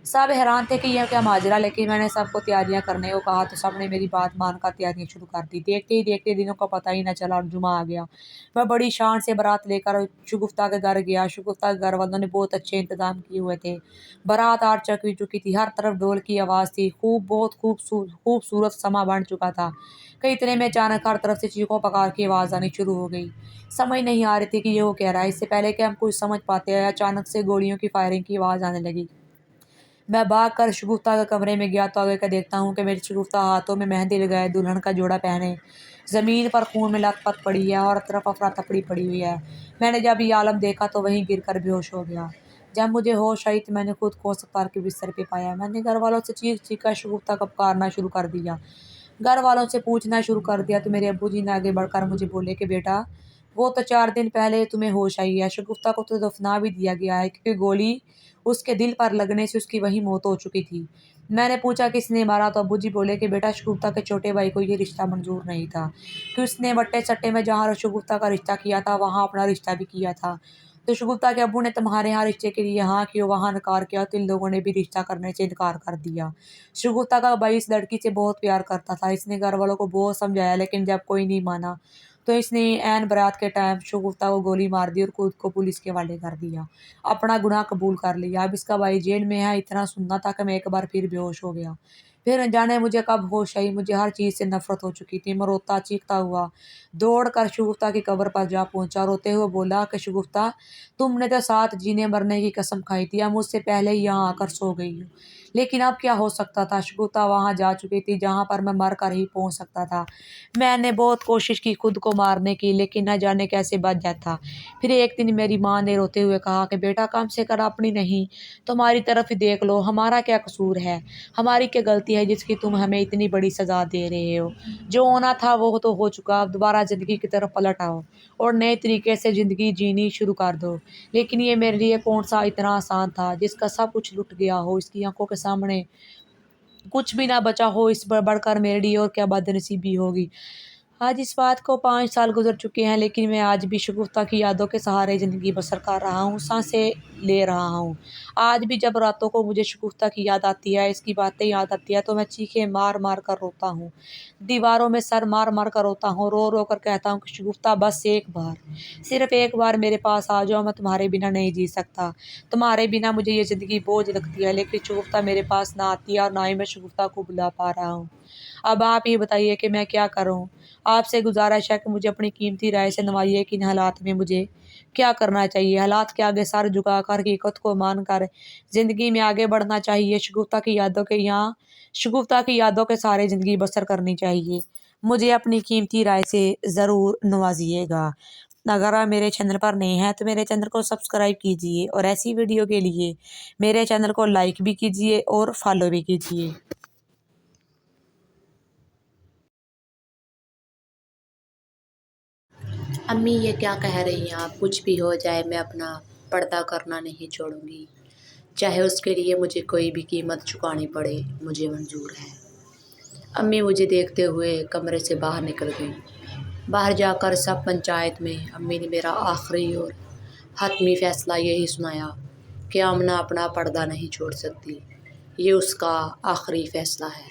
سب حیران تھے کہ یہ کیا ماجرا، لیکن میں نے سب کو تیاریاں کرنے کو کہا تو سب نے میری بات مان کر تیاریاں شروع کر دی۔ دیکھتے ہی دیکھتے دنوں کا پتہ ہی نہ چلا اور جمعہ آ گیا۔ میں بڑی شان سے بارات لے کر شگفتہ کے گھر گیا۔ شگفتہ کے گھر والوں نے بہت اچھے انتظام کیے ہوئے تھے، بارات آ چکی تھی، ہر طرف ڈھول کی آواز تھی، بہت خوبصورت سما بن چکا تھا کہ اتنے میں اچانک ہر طرف سے چیخوں پکار کی آواز آنی شروع ہو گئی۔ سمجھ نہیں آ رہی تھی کہ یہ وہ کہہ رہا ہے۔ اس سے پہلے کہ ہم کچھ سمجھ پاتے اچانک سے گولیوں کی فائرنگ کی آواز آنے لگی۔ میں بھاگ کر شگفتہ کے کمرے میں گیا تو آگے کا دیکھتا ہوں کہ میری شگفتہ ہاتھوں میں مہندی لگائے دلہن کا جوڑا پہنے زمین پر خون میں لت پت پڑی ہے اور طرف افراتفری پڑی ہوئی ہے۔ میں نے جب یہ عالم دیکھا تو وہیں گر کر بے ہوش ہو گیا۔ جب مجھے ہوش آئی تو میں نے خود کو ہسپتال کے بستر پہ پایا۔ میں نے گھر والوں سے چیخ چیخ کر شگفتہ کو پکارنا شروع کر دیا، گھر والوں سے پوچھنا شروع کر دیا تو میرے ابو جی نے آگے بڑھ کر مجھے بولے کہ بیٹا وہ تو 4 دن پہلے تمہیں ہوش آئی ہے، شگفتہ کو تو دفنا بھی دیا گیا ہے کیونکہ گولی اس کے دل پر لگنے سے اس کی وہیں موت ہو چکی تھی۔ میں نے پوچھا کس نے مارا تو ابو جی بولے کہ بیٹا شگفتہ کے چھوٹے بھائی کو یہ رشتہ منظور نہیں تھا کہ اس نے وٹے سٹے میں جہاں شگفتہ کا رشتہ کیا تھا وہاں اپنا رشتہ بھی کیا تھا، تو شگفتہ کے ابو نے تمہارے یہاں رشتے کے لیے ہاں کی وہاں انکار کیا تو ان لوگوں نے بھی رشتہ کرنے سے انکار کر دیا۔ شگفتہ کا بھائی اس لڑکی سے بہت پیار کرتا تھا، اس نے گھر والوں کو بہت سمجھایا لیکن جب کوئی نہیں مانا تو اس نے عین برات کے ٹائم شگفتہ کو گولی مار دی اور خود کو پولیس کے حوالے کر دیا، اپنا گناہ قبول کر لیا۔ اب اس کا بھائی جیل میں ہے۔ اتنا سننا تھا کہ میں ایک بار پھر بے ہوش ہو گیا، پھر انجانے مجھے کب ہوش آئی، مجھے ہر چیز سے نفرت ہو چکی تھی۔ میں روتا چیختا ہوا دوڑ کر شگفتہ کی قبر پر جا پہنچا، روتے ہوئے بولا کہ شگفتہ تم نے تو ساتھ جینے مرنے کی قسم کھائی تھی، اب مجھ سے پہلے ہی یہاں آ کر سو گئی ہوں، لیکن اب کیا ہو سکتا تھا، شگفتہ وہاں جا چکی تھی جہاں پر میں مر کر ہی پہنچ سکتا تھا۔ میں نے بہت کوشش کی خود کو مارنے کی لیکن نہ جانے کیسے بچ جاتا۔ پھر ایک دن میری ماں نے روتے ہوئے کہا کہ بیٹا کم سے کم اپنی نہیں تمہاری طرف ہی دیکھ لو، ہمارا کیا قصور ہے، ہماری کیا غلطی ہے جس کی تم ہمیں اتنی بڑی سزا دے رہے ہو، جو ہونا تھا وہ تو ہو چکا، اب دوبارہ زندگی کی طرف پلٹ آؤ اور نئے طریقے سے زندگی جینی شروع کر دو۔ لیکن یہ میرے لیے کون سا اتنا آسان تھا جس کا سب کچھ لٹ گیا ہو، اس کی آنکھوں کے سامنے کچھ بھی نہ بچا ہو، اس پر بڑھ کر میرے لیے اور کیا بد نصیبی ہوگی۔ آج اس بات کو 5 سال گزر چکے ہیں لیکن میں آج بھی شگفتہ کی یادوں کے سہارے زندگی بسر کر رہا ہوں، سانسیں لے رہا ہوں۔ آج بھی جب راتوں کو مجھے شگفتہ کی یاد آتی ہے، اس کی باتیں یاد آتی ہے تو میں چیخیں مار مار کر روتا ہوں، دیواروں میں سر مار مار کر روتا ہوں، رو رو کر کہتا ہوں کہ شگفتہ بس ایک بار، صرف ایک بار میرے پاس آ جاؤ، میں تمہارے بنا نہیں جی سکتا، تمہارے بنا مجھے یہ زندگی بوجھ لگتی ہے، لیکن شگفتہ میرے پاس نہ آتی ہے اور نہ ہی میں شگفتہ کو بلا پا رہا ہوں۔ اب آپ ہی بتائیے کہ میں کیا کروں؟ آپ سے گزارش ہے کہ مجھے اپنی قیمتی رائے سے نوازیے کہ ان حالات میں مجھے کیا کرنا چاہیے۔ حالات کے آگے سر جھکا کر حقیقت کو مان کر زندگی میں آگے بڑھنا چاہیے، شگفتہ کی یادوں کے سارے زندگی بسر کرنی چاہیے۔ مجھے اپنی قیمتی رائے سے ضرور نوازیے گا۔ اگر آپ میرے چینل پر نئے ہیں تو میرے چینل کو سبسکرائب کیجیے اور ایسی ویڈیو کے لیے میرے چینل کو لائک بھی کیجیے اور فالو بھی کیجیے۔ امی یہ کیا کہہ رہی ہیں آپ؟ کچھ بھی ہو جائے میں اپنا پردہ کرنا نہیں چھوڑوں گی۔ چاہے اس کے لیے مجھے کوئی بھی قیمت چکانی پڑے، مجھے منظور ہے۔ امی مجھے دیکھتے ہوئے کمرے سے باہر نکل گئی۔ باہر جا کر سب پنچایت میں امی نے میرا آخری اور حتمی فیصلہ یہی سنایا کہ آمنہ اپنا پردہ نہیں چھوڑ سکتی، یہ اس کا آخری فیصلہ ہے۔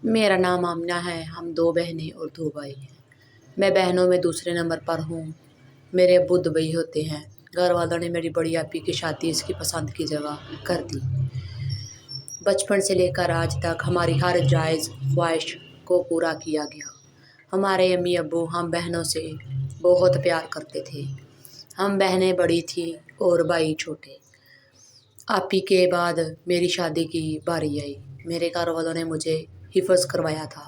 میرا نام آمنہ ہے، ہم 2 بہنیں اور 2 بھائی ہیں۔ میں بہنوں میں دوسرے نمبر پر ہوں۔ میرے ابو دبئی ہوتے ہیں۔ گھر والوں نے میری بڑی آپی کی شادی اس کی پسند کی جگہ کر دی۔ بچپن سے لے کر آج تک ہماری ہر جائز خواہش کو پورا کیا گیا۔ ہمارے امی ابو ہم بہنوں سے بہت پیار کرتے تھے۔ ہم بہنیں بڑی تھیں اور بھائی چھوٹے۔ آپی کے بعد میری شادی کی باری آئی۔ میرے گھر والوں نے مجھے حفظ کروایا تھا۔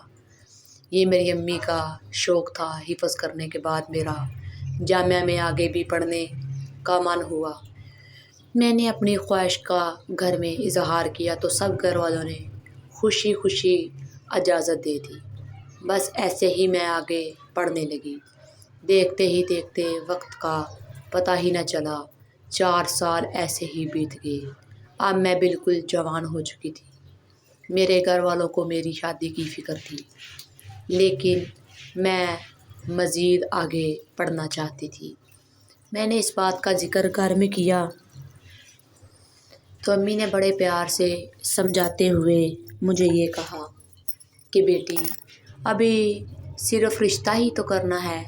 یہ میری امی کا شوق تھا۔ حفظ کرنے کے بعد میرا جامعہ میں آگے بھی پڑھنے کا من ہوا۔ میں نے اپنی خواہش کا گھر میں اظہار کیا تو سب گھر والوں نے خوشی خوشی اجازت دے دی۔ بس ایسے ہی میں آگے پڑھنے لگی۔ دیکھتے ہی دیکھتے وقت کا پتہ ہی نہ چلا، 4 سال ایسے ہی بیت گئے۔ اب میں بالکل جوان ہو چکی تھی۔ میرے گھر والوں کو میری شادی کی فکر تھی، لیکن میں مزید آگے پڑھنا چاہتی تھی۔ میں نے اس بات کا ذکر گھر میں کیا تو امی نے بڑے پیار سے سمجھاتے ہوئے مجھے یہ کہا کہ بیٹی ابھی صرف رشتہ ہی تو کرنا ہے،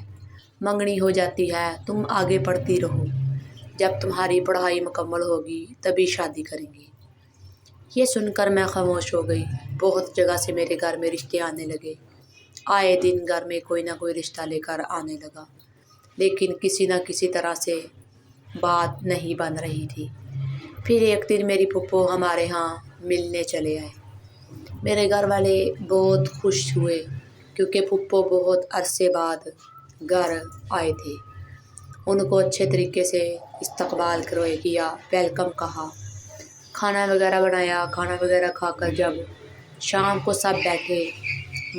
منگنی ہو جاتی ہے، تم آگے پڑھتی رہو، جب تمہاری پڑھائی مکمل ہوگی تبھی شادی کریں گے۔ یہ سن کر میں خاموش ہو گئی۔ بہت جگہ سے میرے گھر میں رشتے آنے لگے۔ آئے دن گھر میں کوئی نہ کوئی رشتہ لے کر آنے لگا، لیکن کسی نہ کسی طرح سے بات نہیں بن رہی تھی۔ پھر ایک دن میری پھپھو ہمارے ہاں ملنے چلے آئے۔ میرے گھر والے بہت خوش ہوئے کیونکہ پھپھو بہت عرصے بعد گھر آئے تھے۔ ان کو اچھے طریقے سے استقبال کیا، ویلکم کہا، کھانا وغیرہ بنایا۔ کھانا وغیرہ کھا کر جب شام کو سب بیٹھے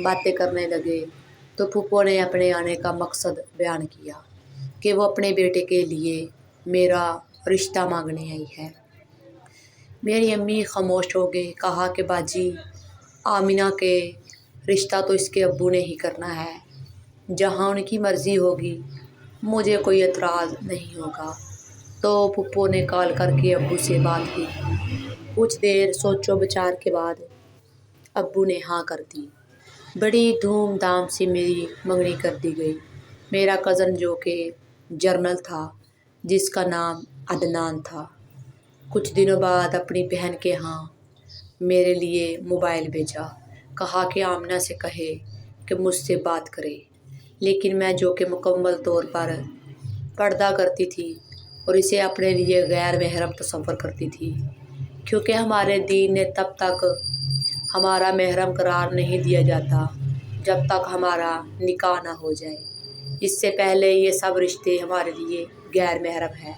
باتیں کرنے لگے تو پھپھو نے اپنے آنے کا مقصد بیان کیا کہ وہ اپنے بیٹے کے لیے میرا رشتہ مانگنے آئی ہے۔ میری امی خاموش ہو گئی۔ کہا کہ باجی آمنہ کے رشتہ تو اس کے ابو نے ہی کرنا ہے، جہاں ان کی مرضی ہوگی، مجھے کوئی اعتراض نہیں ہوگا۔ تو پھپھو نے کال کر کے ابو سے بات کی۔ کچھ دیر سوچو بچار کے بعد ابو نے ہاں کر دی۔ بڑی دھوم دھام سے میری منگنی کر دی گئی۔ میرا کزن جو کہ جرنل تھا، جس کا نام عدنان تھا، کچھ دنوں بعد اپنی بہن کے ہاں میرے لیے موبائل بھیجا۔ کہا کہ آمنہ سے کہے کہ مجھ سے بات کرے، لیکن میں جو کہ مکمل طور پر پردہ کرتی تھی اور اسے اپنے لیے غیر محرم تصور کرتی تھی، کیونکہ ہمارے دین نے تب تک ہمارا محرم قرار نہیں دیا جاتا جب تک ہمارا نکاح نہ ہو جائے۔ اس سے پہلے یہ سب رشتے ہمارے لیے غیر محرم ہیں،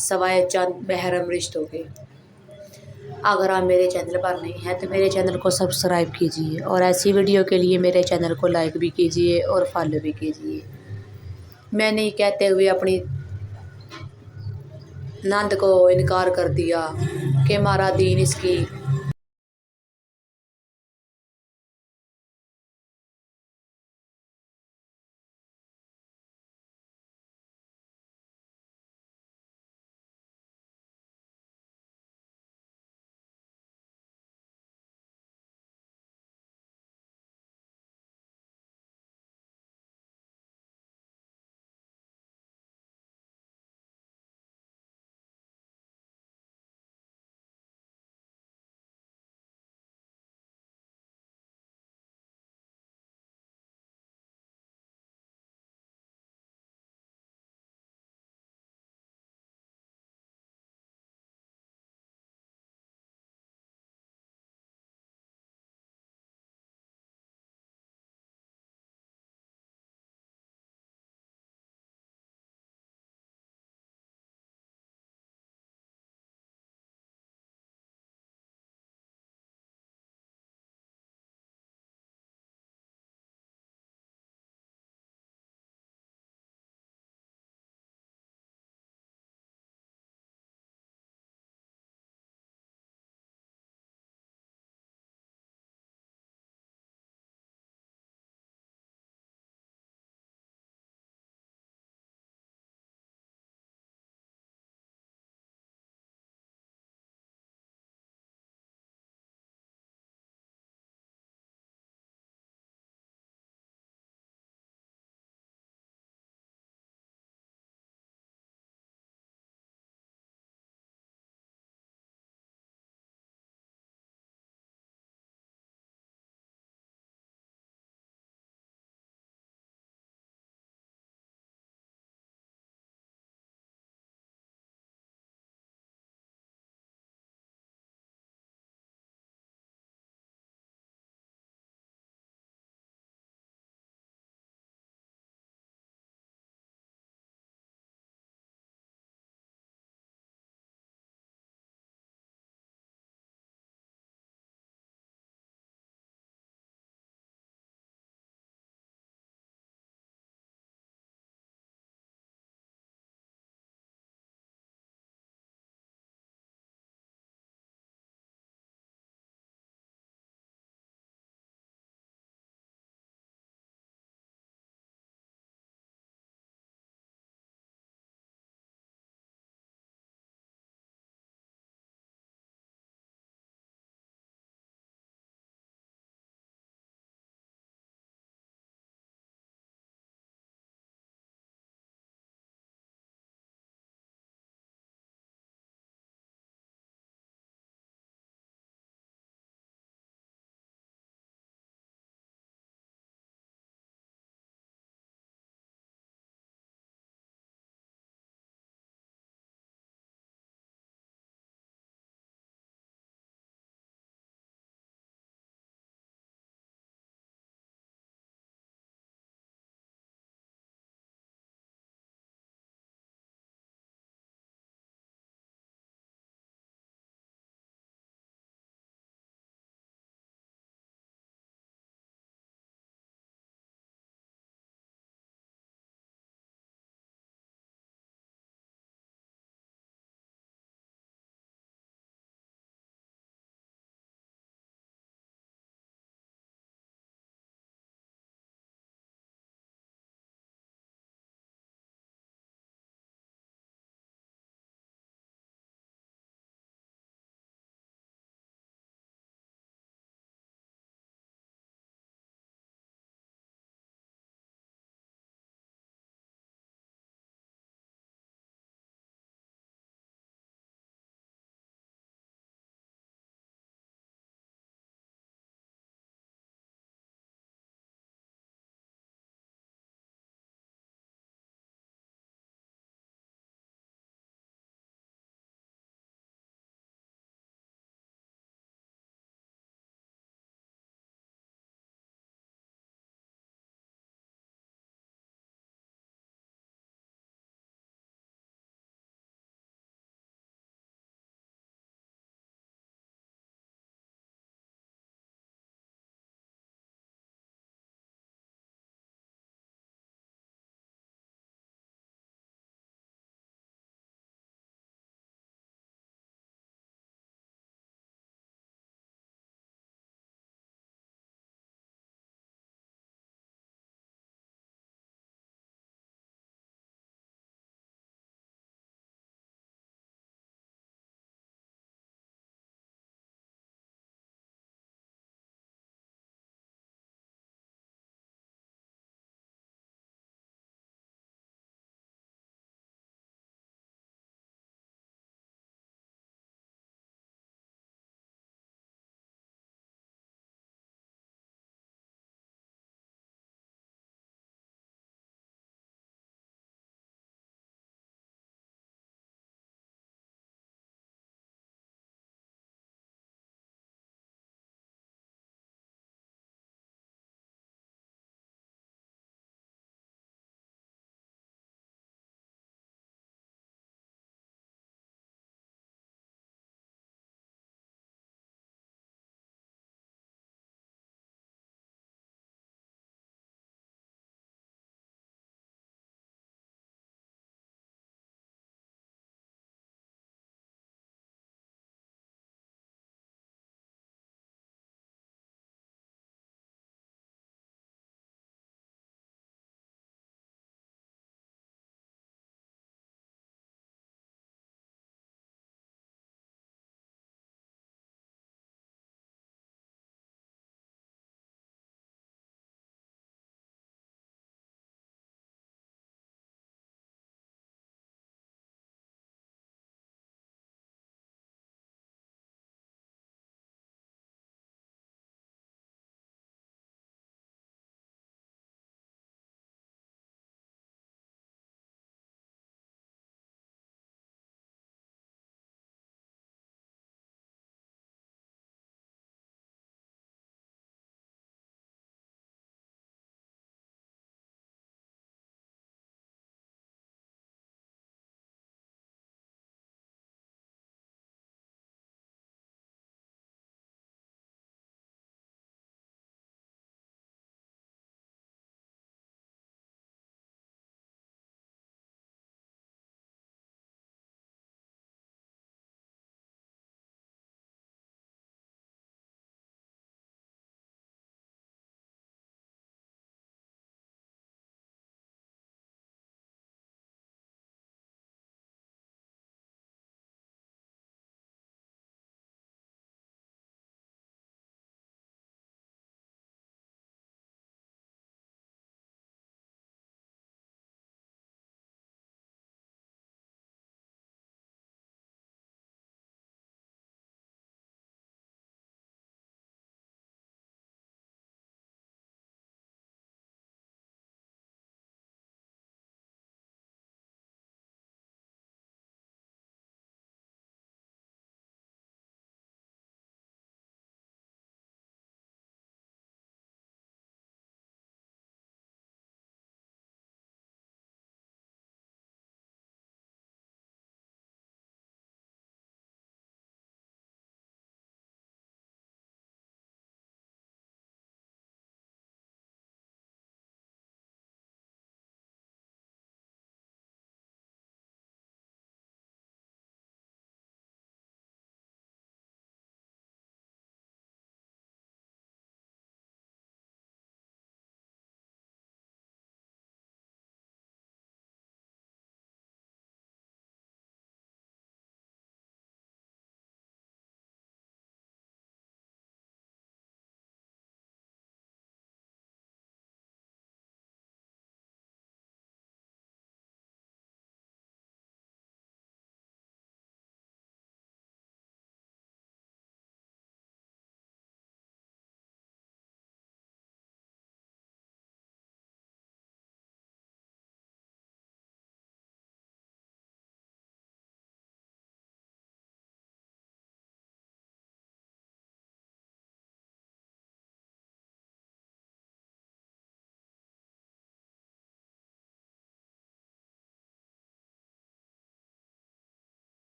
سوائے چند محرم رشتوں کے۔ اگر آپ میرے چینل پر نہیں ہیں تو میرے چینل کو سبسکرائب کیجیے اور ایسی ویڈیو کے لیے میرے چینل کو لائک بھی کیجیے اور فالو بھی کیجیے۔ میں نے یہ کہتے ہوئے اپنی نند کو انکار کر دیا کہ ہمارا دین اس کی